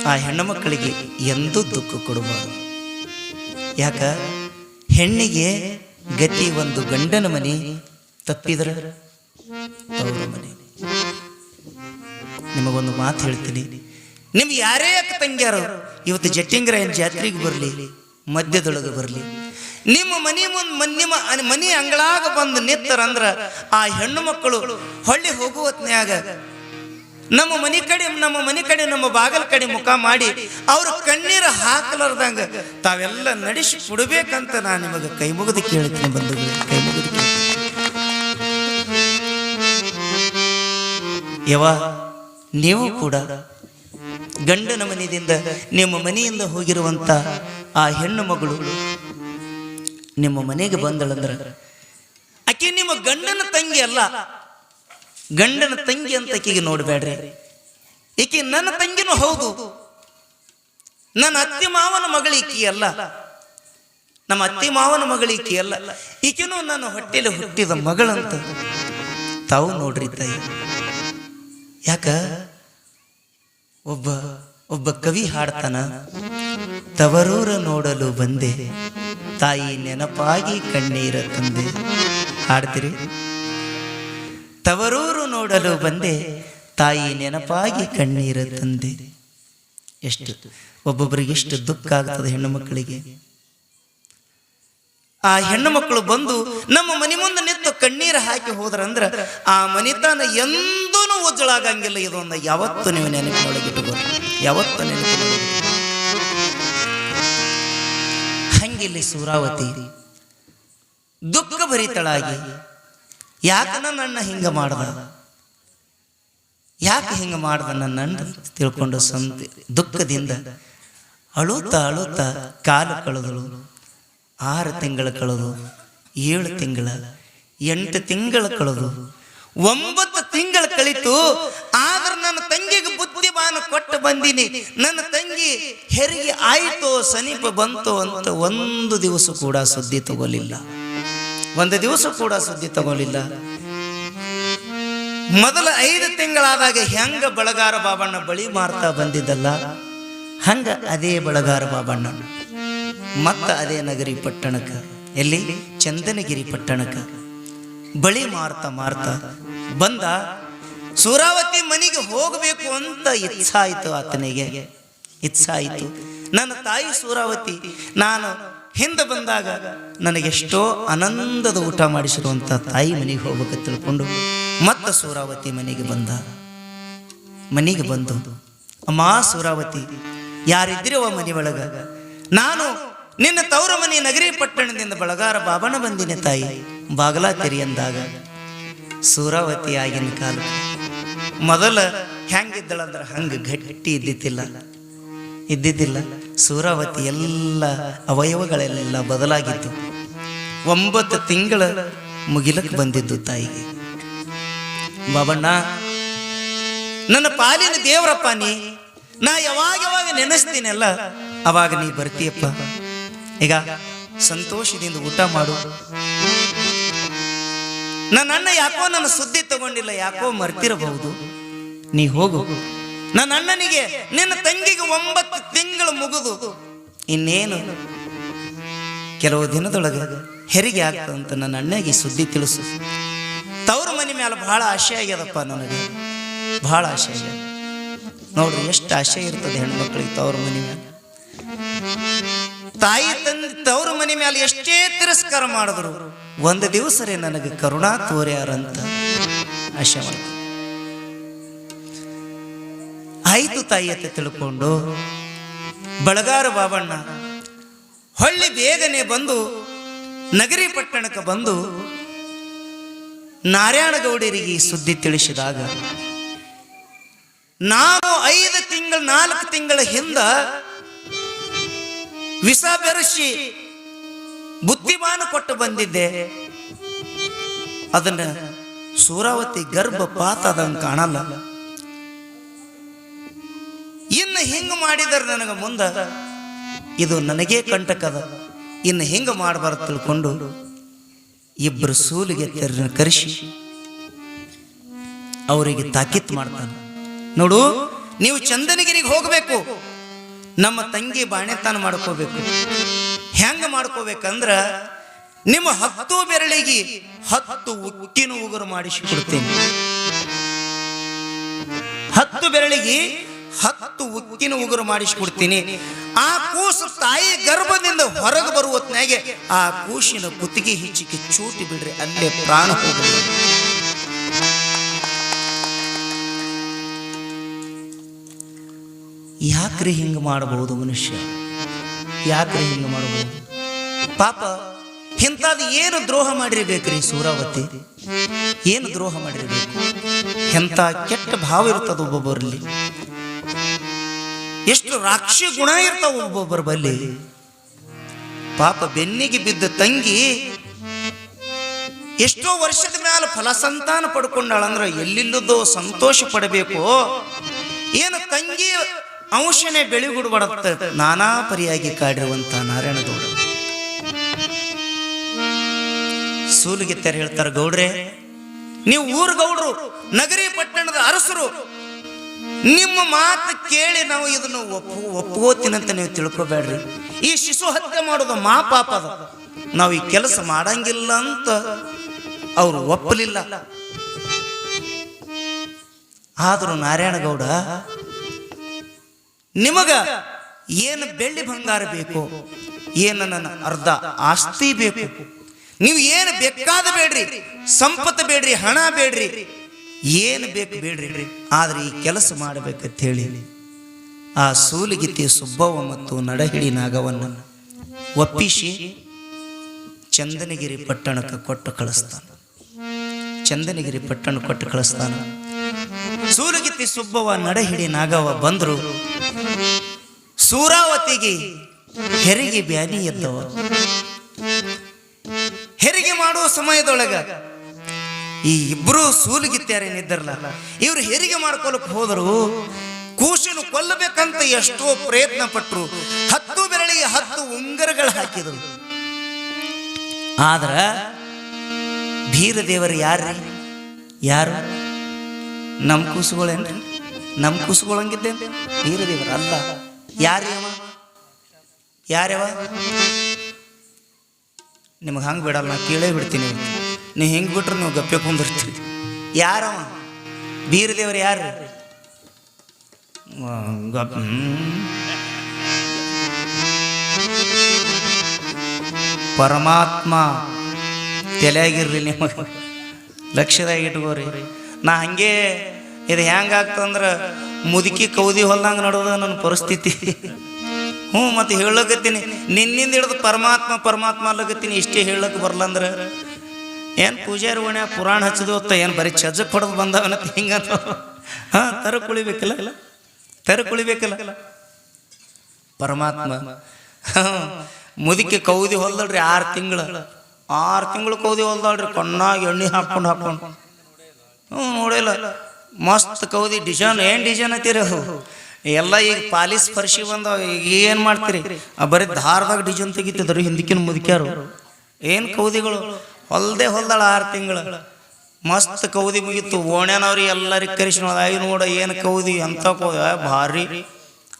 ಆ ಹೆಣ್ಣು ಮಕ್ಕಳಿಗೆ ಎಂದೂ ದುಃಖ ಕೊಡಬಾರದು. ಯಾಕ ಹೆಣ್ಣಿಗೆ ಗತಿ ಒಂದು ಗಂಡನ ಮನೆ, ತಪ್ಪಿದ್ರ ತವ್ರ ಮನೆ. ನಿಮಗೊಂದು ಮಾತು ಹೇಳ್ತೀನಿ, ನಿಮ್ಗೆ ಯಾರೇ ಅಕ್ಕ ತಂಗ್ಯಾರ ಇವತ್ತು ಜಟ್ಟಿಂಗರಾಯನ ಜಾತ್ರೆಗೆ ಬರಲಿ, ಮಧ್ಯದೊಳಗೆ ಬರಲಿ, ನಿಮ್ಮ ಮನೆ ಮುಂದೆ ನಿಮ್ಮ ಮನೆ ಅಂಗಳಾಗ ಬಂದು ನಿತ್ತರಂದ್ರ ಆ ಹೆಣ್ಣು ಮಕ್ಕಳು ಹೊಳ್ಳಿ ಹೋಗುವತ್ನ್ಯಾಗ ನಮ್ಮ ಮನೆ ಕಡೆ ನಮ್ಮ ಬಾಗಲ ಕಡೆ ಮುಖ ಮಾಡಿ ಅವರು ಕಣ್ಣೀರು ಹಾಕಲಾರ್ದಂಗ ತಾವೆಲ್ಲ ನಡೆಸಿ ಕೊಡ್ಬೇಕಂತ ನಾನು ನಿಮಗೆ ಕೈ ಮುಗಿದು ಕೇಳ್ತೀನಿ ಬಂಧುಗಳು, ಕೈ ಮುಗಿದು ಯವ್ವ, ನೀವು ಕೂಡ ಗಂಡನ ಮನೆಯಿಂದ ನಿಮ್ಮ ಮನೆಯಿಂದ ಹೋಗಿರುವಂತ ಆ ಹೆಣ್ಣು ಮಗಳು ನಿಮ್ಮ ಮನೆಗೆ ಬಂದಳಂದ್ರ ಆಕೆ ನಿಮ್ಮ ಗಂಡನ ತಂಗಿ ಅಲ್ಲ, ಗಂಡನ ತಂಗಿ ಅಂತ ಆಕೆಗೆ ನೋಡ್ಬೇಡ್ರಿ. ಈಕೆ ನನ್ನ ತಂಗಿನೂ ಹೌದು, ನನ್ನ ಅತ್ತಿ ಮಾವನ ಮಗಳೀಕಿ ಅಲ್ಲ, ನಮ್ಮ ಅತ್ತಿ ಮಾವನ ಮಗಳೀಕಿ ಅಲ್ಲ, ಈಕೆನೂ ನನ್ನ ಹೊಟ್ಟೆಯಲ್ಲಿ ಹುಟ್ಟಿದ ಮಗಳಂತ ತಾವು ನೋಡ್ರಿ ತಾಯಿ. ಯಾಕ ಒಬ್ಬ ಕವಿ ಹಾಡ್ತಾನ, ತವರೂರ ನೋಡಲು ಬಂದೆ ತಾಯಿ ನೆನಪಾಗಿ ಕಣ್ಣೀರ ತಂದೆ. ಹಾಡ್ತೀರಿ? ತವರೂರು ನೋಡಲು ಬಂದೆ ತಾಯಿ ನೆನಪಾಗಿ ಕಣ್ಣೀರ ತಂದೆ. ಎಷ್ಟು ಒಬ್ಬೊಬ್ಬರಿಗೆ ಎಷ್ಟು ದುಃಖ ಆಗ್ತದೆ ಹೆಣ್ಣು ಮಕ್ಕಳಿಗೆ. ಆ ಹೆಣ್ಣು ಮಕ್ಕಳು ಬಂದು ನಮ್ಮ ಮನೆ ಮುಂದೆ ನಿಂತು ಕಣ್ಣೀರು ಹಾಕಿ ಹೋದ್ರಂದ್ರ ಆ ಮನಿತನ ಎಂದೂ ಉಜ್ಜಳಾಗಂಗಿಲ್ಲ. ಇದೊಂದು ಯಾವತ್ತು ನೀವು ನೆನಪಿನೊಳಗಿಟ್ಟುಕೊಂಡು, ಯಾವತ್ತು ನೆನಪಿನೊಳಗೆ. ಹಂಗಿಲ್ಲಿ ಸೂರಾವತಿ ದುಃಖ ಭರಿತಳಾಗಿ, ಯಾಕೆ ನನ್ನ ಹಿಂಗ ಮಾಡ್ದ, ಯಾಕೆ ಹಿಂಗ ಮಾಡ್ದ ನನ್ನ ತಿಳ್ಕೊಂಡು ದುಃಖದಿಂದ ಅಳುತ್ತಾ ಅಳುತ್ತಾ ಕಾಲು ಕಳೆದಳು. 6 ತಿಂಗಳು ಕಳೆದು, 7 ತಿಂಗಳ, 8 ತಿಂಗಳು ಕಳೆದು, 9 ತಿಂಗಳು ಕಳಿತು. ಆದ್ರೆ ನನ್ನ ತಂಗಿಗೆ ಬುದ್ಧಿಮಾನ ಕೊಟ್ಟು ಬಂದೀನಿ, ನನ್ನ ತಂಗಿ ಹೆರಿಗೆ ಆಯಿತು, ಸಮೀಪ ಬಂತು ಅಂತ ಒಂದು ದಿವಸ ಕೂಡ ಸುದ್ದಿ ತಗೋಲಿಲ್ಲ. ಒಂದು ದಿವಸ ಕೂಡ ಸುದ್ದಿ ತಗೋಲಿಲ್ಲ. ಮೊದಲ 5 ತಿಂಗಳಾದಾಗ ಹೆಂಗ ಬಳಗಾರ ಬಾಬಣ್ಣ ಬಳಿ ಮಾರ್ತಾ ಬಂದಿದ್ದಲ್ಲ, ಹಂಗ ಅದೇ ಬಳಗಾರ ಬಾಬಣ್ಣ ಮತ್ತ ಅದೇ ನಗರಿ ಪಟ್ಟಣಕ್ಕ, ಎಲ್ಲಿ ಚಂದನಗಿರಿ ಪಟ್ಟಣಕ್ಕ ಬಳಿ ಮಾರ್ತಾ ಮಾರ್ತಾ ಬಂದ. ಸೂರಾವತಿ ಮನೆಗೆ ಹೋಗಬೇಕು ಅಂತ ಇಚ್ಛಾಯಿತು ಆತನಿಗೆ, ಇಚ್ಛಾಯಿತು. ನನ್ನ ತಾಯಿ ಸೂರಾವತಿ ನಾನು ಹಿಂದೆ ಬಂದಾಗ ನನಗೆಷ್ಟೋ ಆನಂದದ ಊಟ ಮಾಡಿಸಿರುವಂಥ ತಾಯಿ ಮನೆಗೆ ಹೋಗ್ಬೇಕು ತಿಳ್ಕೊಂಡು ಮತ್ತೆ ಸೂರಾವತಿ ಮನೆಗೆ ಬಂದ. ಮನೆಗೆ ಬಂದು, ಅಮ್ಮ ಸೂರಾವತಿ, ಯಾರಿದ್ದಿರವ ಮನೆ ಒಳಗ? ನಾನು ನಿನ್ನ ತವರ ಮನೆ ನಗರಿ ಪಟ್ಟಣದಿಂದ ಬಳಗಾರ ಬಾಬಣ್ಣ ಬಂದಿನಿ ತಾಯಿ, ಬಾಗಲ ತೆರಿ ಅಂದಾಗ ಸೂರಾವತಿ ಆಗಿನ ಕಾಲ ಮೊದಲ ಹೆಂಗಿದ್ದಳಂದ್ರೆ ಹಂಗೆ ಗಟ್ಟಿ ಇದ್ದಿದ್ದಿಲ್ಲ. ಸೂರಾವತಿ ಎಲ್ಲ ಅವಯವಗಳೆಲ್ಲ ಬದಲಾಗಿತ್ತು. 9 ತಿಂಗಳ ಮುಗಿಲಕ್ಕೆ ಬಂದಿದ್ದು ತಾಯಿಗೆ. ಬಾಬಣ್ಣ, ನನ್ನ ಪಾಲಿನ ದೇವರಪ್ಪ ನೀ, ನಾ ಯಾವಾಗ ನೆನೆಸ್ತೀನಲ್ಲ ಅವಾಗ ನೀ ಬರ್ತೀಯಪ್ಪ. ಈಗ ಸಂತೋಷದಿಂದ ಊಟ ಮಾಡು. ನನ್ನ ಅಣ್ಣ ಯಾಕೋ ನನ್ನ ಸುದ್ದಿ ತಗೊಂಡಿಲ್ಲ, ಯಾಕೋ ಮರ್ತಿರಬಹುದು. ನೀ ಹೋಗು. ನನ್ನ ಅಣ್ಣನಿಗೆ ನಿನ್ನ ತಂಗಿಗೆ 9 ತಿಂಗಳು ಮುಗಿದು ಇನ್ನೇನು ಕೆಲವು ದಿನದೊಳಗೆ ಹೆರಿಗೆ ಆಗ್ತದಂತ ನನ್ನ ಅಣ್ಣಗೆ ಸುದ್ದಿ ತಿಳಿಸು. ತವ್ರ ಮನೆ ಮೇಲೆ ಬಹಳ ಆಸೆ ಆಗ್ಯದಪ್ಪ, ನನಗೆ ಬಹಳ ಆಸೆ ಆಗ್ಯದ. ನೋಡ್ರಿ ಎಷ್ಟು ಆಸೆ ಇರ್ತದೆ ಹೆಣ್ಮಕ್ಳಿಗೆ ತವ್ರ ಮನೆ ಮೇಲೆ. ತಾಯಿ ತಂದೆ ತವ್ರ ಮನೆ ಮೇಲೆ ಎಷ್ಟೇ ತಿರಸ್ಕಾರ ಮಾಡಿದ್ರು ಒಂದು ದಿವಸರೇ ನನಗೆ ಕರುಣಾ ತೋರ್ಯಾರಂತ ಆಶೆ ಮಾಡ್ತಾರೆ. ಆಯ್ತು ತಾಯಿ ಅಂತ ತಿಳ್ಕೊಂಡು ಬಳಗಾರ ಬಾಬಣ್ಣ ಹೊಳ್ಳಿ ಬೇಗನೆ ಬಂದು ನಗರಿ ಪಟ್ಟಣಕ್ಕೆ ಬಂದು ನಾರಾಯಣಗೌಡರಿಗೆ ಸುದ್ದಿ ತಿಳಿಸಿದಾಗ, ನಾನು 4 ತಿಂಗಳ ಹಿಂದ ವಿಷ ಬೆರೆಸಿ ಬುದ್ಧಿಮಾನ ಕೊಟ್ಟು ಬಂದಿದ್ದೆ, ಅದನ್ನ ಸೂರಾವತಿ ಗರ್ಭಪಾತ ಅದಂಗೆ ಕಾಣಲ್ಲ. ಇನ್ನು ಹಿಂಗ ಮಾಡಿದರೆ ನನಗೆ ಮುಂದ ಇದು ನನಗೇ ಕಂಟಕದ, ಇನ್ನು ಹಿಂಗ ಮಾಡಬಾರ್ದು ತಿಳ್ಕೊಂಡು ಇಬ್ಬರು ಸೂಲಿಗೆ ಕರೆಸಿ ಅವರಿಗೆ ತಾಕೀತ್ ಮಾಡ್ತಾನೆ. ನೋಡು, ನೀವು ಚಂದನಗಿರಿಗೆ ಹೋಗಬೇಕು, ನಮ್ಮ ತಂಗಿ ಬಾಣೆತಾನ ಮಾಡ್ಕೋಬೇಕು. ಹೆಂಗ ಮಾಡ್ಕೋಬೇಕಂದ್ರ ನಿಮ್ಮ 10 ಬೆರಳಿಗೆ 10 ಉಕ್ಕಿನ ಉಗುರು ಮಾಡಿಸಿ ಕೊಡ್ತೀನಿ. 10 ಬೆರಳಿಗೆ 10 ಉಕ್ಕಿನ ಉಗುರು ಮಾಡಿಸಿಕೊಡ್ತೀನಿ. ಆ ಕೂಸು ತಾಯಿ ಗರ್ಭದಿಂದ ಹೊರಗೆ ಬರುವ ಹೊತ್ನಾಗೆ ಆ ಕೂಸಿನ ಕುತ್ತಿಗೆ ಹಿಚ್ಚಿಗೆ ಚೂಟಿ ಬಿಡ್ರಿ, ಅಲ್ಲೇ ಪ್ರಾಣ ಹೋಗ್ರಿ. ಯಾಕ್ರಿ ಹಿಂಗ ಮಾಡಬಹುದು ಮನುಷ್ಯ? ಯಾಕ್ರಿ ಹಿಂಗ ಮಾಡಬಹುದು? ಪಾಪ ಇಂಥದ್ದು ಏನು ದ್ರೋಹ ಮಾಡಿರ್ಬೇಕ್ರಿ ಸೂರಾವತಿ? ಏನು ದ್ರೋಹ ಮಾಡಿರ್ಬೇಕು? ಎಂಥ ಕೆಟ್ಟ ಭಾವ ಇರ್ತದ ಒಬ್ಬೊಬ್ಬರಲ್ಲಿ, ಎಷ್ಟು ರಾಕ್ಷಿ ಗುಣ ಇರ್ತಾವ ಒಬ್ಬೊಬ್ಬರ ಬಲ್ಲಿ. ಪಾಪ ಬೆನ್ನಿಗೆ ಬಿದ್ದ ತಂಗಿ ಎಷ್ಟೋ ವರ್ಷದ ಮೇಲೆ ಫಲಸಂತಾನ ಪಡ್ಕೊಂಡಾಳಂದ್ರ ಎಲ್ಲಿಲ್ಲದೋ ಸಂತೋಷ ಪಡಬೇಕು. ಏನು ತಂಗಿ ಅಂಶನೇ ಬೆಳಿಗುಡ್ಬಡತ್ತ ನಾನಾ ಪರಿಯಾಗಿ ಕಾಡಿರುವಂತ ನಾರಾಯಣಗೌಡ ಸೂಲಿಗೆ ತೆರೆ ಹೇಳ್ತಾರೆ, ಗೌಡ್ರೆ ನೀವು ಊರು ಗೌಡ್ರು, ನಗರಿ ಪಟ್ಟಣದ ಅರಸರು, ನಿಮ್ಮ ಮಾತು ಕೇಳಿ ನಾವು ಇದನ್ನು ಒಪ್ಕೋತೀನಂತ ನೀವು ತಿಳ್ಕೊಬೇಡ್ರಿ. ಈ ಶಿಶು ಹತ್ಯೆ ಮಾಡೋದು ಮಾ ಪಾಪ ಅದ, ನಾವು ಈ ಕೆಲಸ ಮಾಡಂಗಿಲ್ಲ ಅಂತ ಅವರು ಒಪ್ಪಲಿಲ್ಲ. ಆದರೂ ನಾರಾಯಣಗೌಡ, ನಿಮಗ ಏನು ಬೆಳ್ಳಿ ಬಂಗಾರ ಬೇಕು, ಏನು ನನ್ನ ಅರ್ಧ ಆಸ್ತಿ ಬೇಕು, ನೀವು ಏನು ಬೇಕಾದ ಬೇಡ್ರಿ, ಸಂಪತ್ತು ಬೇಡ್ರಿ, ಹಣ ಬೇಡ್ರಿ, ಏನು ಬೇಕು ಬೇಡ್ರಿ, ಆದ್ರೆ ಈ ಕೆಲಸ ಮಾಡಬೇಕಂತ ಹೇಳಿ ಆ ಸೂಲಿಗಿತ್ತಿ ಸುಬ್ಬವ್ವ ಮತ್ತು ನಡಹಿಡಿ ನಾಗವನ್ನ ಒಪ್ಪಿಸಿ ಚಂದನಗಿರಿ ಪಟ್ಟಣಕ್ಕೆ ಕೊಟ್ಟು ಕಳಿಸ್ತಾನೆ. ಚಂದನಗಿರಿ ಪಟ್ಟಣ ಕೊಟ್ಟು ಸೂಲಗಿತ್ತಿ ಸುಬ್ಬವ್ವ ನಡಹಿಡಿ ನಾಗವ್ವ ಬಂದರು. ಸೂರಾವತಿಗೆ ಹೆರಿಗೆ ಬ್ಯಾನಿ ಎದ್ದವ. ಹೆರಿಗೆ ಮಾಡುವ ಸಮಯದೊಳಗ ಈ ಇಬ್ರು ಸೂಲಗಿತ್ಯಾರೇನಿದ್ದಾರಲ್ಲ, ಇವ್ರು ಹೆರಿಗೆ ಮಾಡ್ಕೊಳಕ್ ಹೋದರು. ಕೂಸನ್ನು ಕೊಲ್ಲಬೇಕಂತ ಎಷ್ಟೋ ಪ್ರಯತ್ನ ಪಟ್ರು. 10 ಬೆರಳಿಗೆ 10 ಉಂಗರಗಳು ಹಾಕಿದರು. ಆದ್ರ ಭೀರದೇವರು ಯಾರು? ನಮ್ಮ ಕೂಸುಗಳೇನ್ರಿ? ನಮ್ಮ ಕೂಸುಗಳಂಗಿದ್ದೆ ಭೀರದೇವರು ಅಲ್ಲ. ಯಾರ್ಯವ ನಿಮಗೆ ಹಂಗೆ ಬಿಡಲ್ಲ, ನಾ ಕೇಳೇ ಬಿಡ್ತೀನಿ. ನೀವು ಹೆಂಗೆ ಬಿಟ್ರು ನೀವು ಗಪ್ಪೆ ಕುಂದಿರ್ತೀರಿ. ಯಾರವ ಭೀರದೇವರು? ಯಾರು? ಪರಮಾತ್ಮ. ತಲೆಯಾಗಿರ್ರಿ, ನಿಮಗೆ ಲಕ್ಷ್ಯದಾಗ ಇಟ್ಕೋರಿ. ನಾ ಹಂಗೆ ಇದು ಹೆಂಗಾಗ್ತಂದ್ರೆ ಮುದುಕಿ ಕೌದಿ ಹೊಲ್ದಂಗೆ ನೋಡೋದು ನನ್ನ ಪರಿಸ್ಥಿತಿ. ಮತ್ತು ಹೇಳಕತ್ತೀನಿ, ನಿನ್ನಿಂದ ಹಿಡಿದು ಪರಮಾತ್ಮ ಅಲ್ಲಕತ್ತೀನಿ. ಇಷ್ಟೇ ಹೇಳಕ್ಕೆ ಬರ್ಲಂದ್ರೆ ಏನು ಪೂಜಾರಿ ಓಣ್ಯ ಪುರಾಣ ಹಚ್ಚದು ಹೊತ್ತ ಏನು ಬರೀ ಚಜ್ಜಕ್ಕೆ ಹೊಡೆದು ಬಂದವನತ್ತ ಹಿಂಗಂತ. ತರ ಕುಳಿಬೇಕಲ್ಲ ಪರಮಾತ್ಮ. ಮುದುಕಿ ಕೌದಿ ಹೊಲ್ದಳ್ರಿ 6 ತಿಂಗಳು ಕೌದಿ ಹೊಲ್ದಳ್ರಿ. ಕಣ್ಣಾಗಿ ಎಣ್ಣೆ ಹಾಕೊಂಡು ನೋಡಿಲ್ಲ. ಮಸ್ತ್ ಕೌದಿ ಡಿಸೈನ್. ಏನು ಡಿಸೈನ್ ಐತಿರಿ ಎಲ್ಲ. ಈಗ ಪಾಲಿಸ್ ಫರ್ಶಿ ಬಂದವ. ಈಗ ಏನು ಮಾಡ್ತೀರಿ? ಬರೀ ಧಾರದಾಗ ಡಿಸೈನ್ ತೆಗಿತಿದ್ರು ಹಿಂದಕ್ಕಿನ ಮುದುಕ್ಯಾರು. ಏನು ಕೌದಿಗಳು ಹೊಲ್ದಾಳ 6 ತಿಂಗಳು. ಮಸ್ತ್ ಕೌದಿ ಮುಗಿತು. ಓಣ್ಯಾನವ್ರಿ ಎಲ್ಲರಿಗೆ ಕರೆಸಿ ನೋಡ ಏನು ಕೌದಿ ಅಂತ ಕೌದಿ ಭಾರಿ.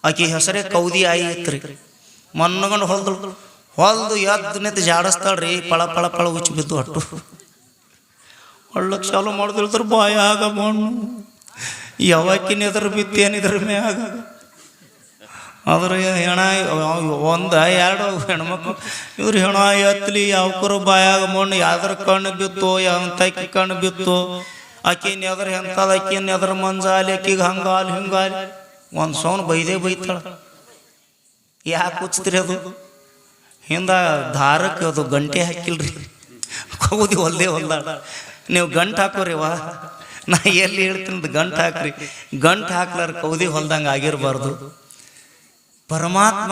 ಆಕಿ ಹೆಸರೇ ಕೌದಿ ಆಯಿ ಇತ್ರಿ. ಮನ್ನಗೊಂಡು ಹೊಲ್ದು ಎದ್ದು ನಿಂತು ಜಾಡಿಸ್ತಾಳ್ರಿ. ಪಳ ಉಚ್ಚಿ ಬಿದ್ದು ಅಟ್ಟು ಒಳ್ಳಕ್ಕೆ ಚಾಲು ಮಾಡಿದಿರ್ತಾರೆ. ಬಾಯಾಗ ಮಣ್ಣು ಯಾವಕ್ಕಿನ ಎದುರು ಬಿತ್ತು ಏನಿದ್ರ ಮ್ಯಾಗ. ಅದ್ರ ಹೆಣ 1-2 ಹೆಣ್ಮಕ್ಳು ಇವ್ರು ಹೆಣ ಎತ್ತಲಿ ಯಾವ್ಕರು ಬಾಯಾಗ ಮಣ್ಣು ಯಾವ್ದ್ರ ಕಣ್ಣು ಬಿತ್ತು, ಎಂತಕ್ಕಿ ಕಣ್ಣು ಬಿತ್ತು. ಆಕಿನ ಎದ್ರ ಎಂತದ, ಆಕಿನ ಎದ್ರ ಮಂಜಾಲಿ, ಆಕಿಗೆ ಹಂಗಾಲಿ ಹಿಂಗಾಲಿ ಒಂದು ಸೌನ್ ಬೈತಾಳ. ಯಾಕೆ ಹುಚ್ಚಿದ್ರಿ? ಅದು ಹಿಂದ ದಾರಕ್ಕೆ ಅದು ಗಂಟೆ ಹಾಕಿಲ್ರಿ. ಕೌದಿ ಹೊಲ್ದಾಳ. ನೀವು ಗಂಟು ಹಾಕೋರಿ. ನಾ ಎಲ್ಲಿ ಹೇಳ್ತೀನಿ, ಗಂಟು ಹಾಕ್ರಿ. ಗಂಟು ಹಾಕ್ಲಾರ ಕೌದಿ ಹೊಲ್ದಂಗೆ ಆಗಿರಬಾರ್ದು. ಪರಮಾತ್ಮ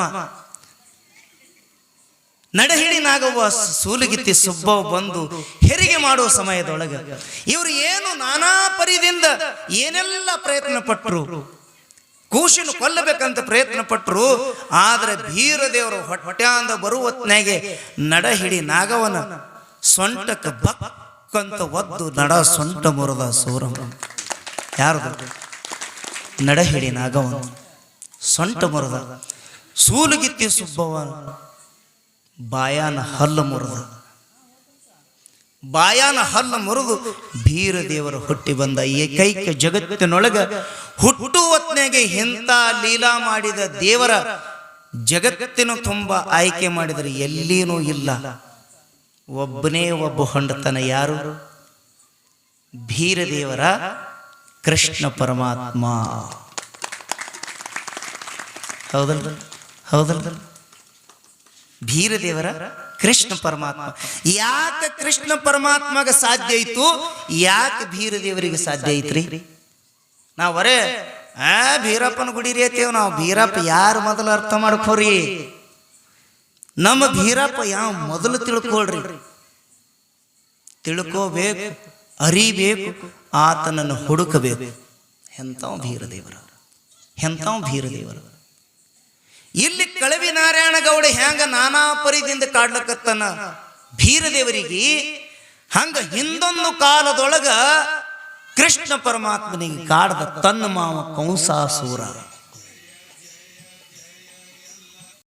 ನಡಹಿಡಿ ನಾಗವ್ವ ಸೂಲಗಿತ್ತಿ ಸುಬ್ಬವ ಬಂದು ಹೆರಿಗೆ ಮಾಡುವ ಸಮಯದೊಳಗೆ ಇವರು ಏನು ನಾನಾ ಪರಿದಿಂದ ಏನೆಲ್ಲ ಪ್ರಯತ್ನ ಪಟ್ಟರು. ಕೂಶನ್ನು ಕೊಲ್ಲಬೇಕಂತ ಪ್ರಯತ್ನ ಪಟ್ಟರು. ಆದರೆ ಭೀರದೇವರು ಹೊಟ್ಯಾಂದ ಬರುವತ್ನಾಗೆ ನಡಹಿಡಿ ನಾಗವನ ಸೊಂಟಕ್ಕೆ ಬಕ್ಕಂತ ಒದ್ದು ನಡ ಸೊಂಟ ಮುರದ ಸೂರಮ್ಮ. ಯಾರದು? ನಡಹಿಡಿ ನಾಗವನ ಸೊಂಟ ಮುರದ. ಸೂಲಗಿತ್ತಿ ಸುಬ್ಬವ ಬಾಯಾನ ಹಲ್ಲು ಮುರಿದು ಭೀರದೇವರು ಹುಟ್ಟಿ ಬಂದ. ಏಕೈಕ ಜಗತ್ತಿನೊಳಗ ಹುಟ್ಟುವತ್ನೆಗೆ ಇಂಥ ಲೀಲಾ ಮಾಡಿದ ದೇವರ ಜಗತ್ತಿನ ತುಂಬ ಆಯ್ಕೆ ಮಾಡಿದರೆ ಎಲ್ಲಿನೂ ಇಲ್ಲ. ಒಬ್ಬನೇ ಒಬ್ಬ ಹೊಂಡತನ. ಯಾರು? ಭೀರದೇವರ ಕೃಷ್ಣ ಪರಮಾತ್ಮ. ಹೌದಲ್ರಿ? ಭೀರದೇವರ ಕೃಷ್ಣ ಪರಮಾತ್ಮ. ಯಾಕೆ ಕೃಷ್ಣ ಪರಮಾತ್ಮಗ ಸಾಧ್ಯ ಐತು? ಯಾಕೆ ಭೀರದೇವರಿಗೆ ಸಾಧ್ಯ ಐತ್ರಿ? ನಾವರೇ ಭೀರಪ್ಪನ ಗುಡಿ ರೀತೇವ್ ನಾವು. ಭೀರಪ್ಪ ಯಾರು ಮೊದಲು ಅರ್ಥ ಮಾಡ್ಕೋರಿ. ನಮ್ಮ ಭೀರಪ್ಪ ಯಾವ ಮೊದಲು ತಿಳ್ಕೊಳ್ರಿ. ತಿಳ್ಕೋಬೇಕು, ಅರಿಬೇಕು, ಆತನನ್ನು ಹುಡುಕಬೇಕು. ಎಂಥವ ಭೀರದೇವರು. ಇಲ್ಲಿ ಕಳವಿ ನಾರಾಯಣ ಗೌಡ ಹೆಂಗ ನಾನಾ ಪರಿದಿಂದ ಕಾಡ್ಲಕತ್ತನ ಭೀರದೇವರಿಗೆ, ಹಂಗ ಹಿಂದೊಂದು ಕಾಲದೊಳಗ ಕೃಷ್ಣ ಪರಮಾತ್ಮನಿಗೆ ಕಾಡ್ದ ತನ್ನ ಮಾವ ಕಂಸಾಸುರ.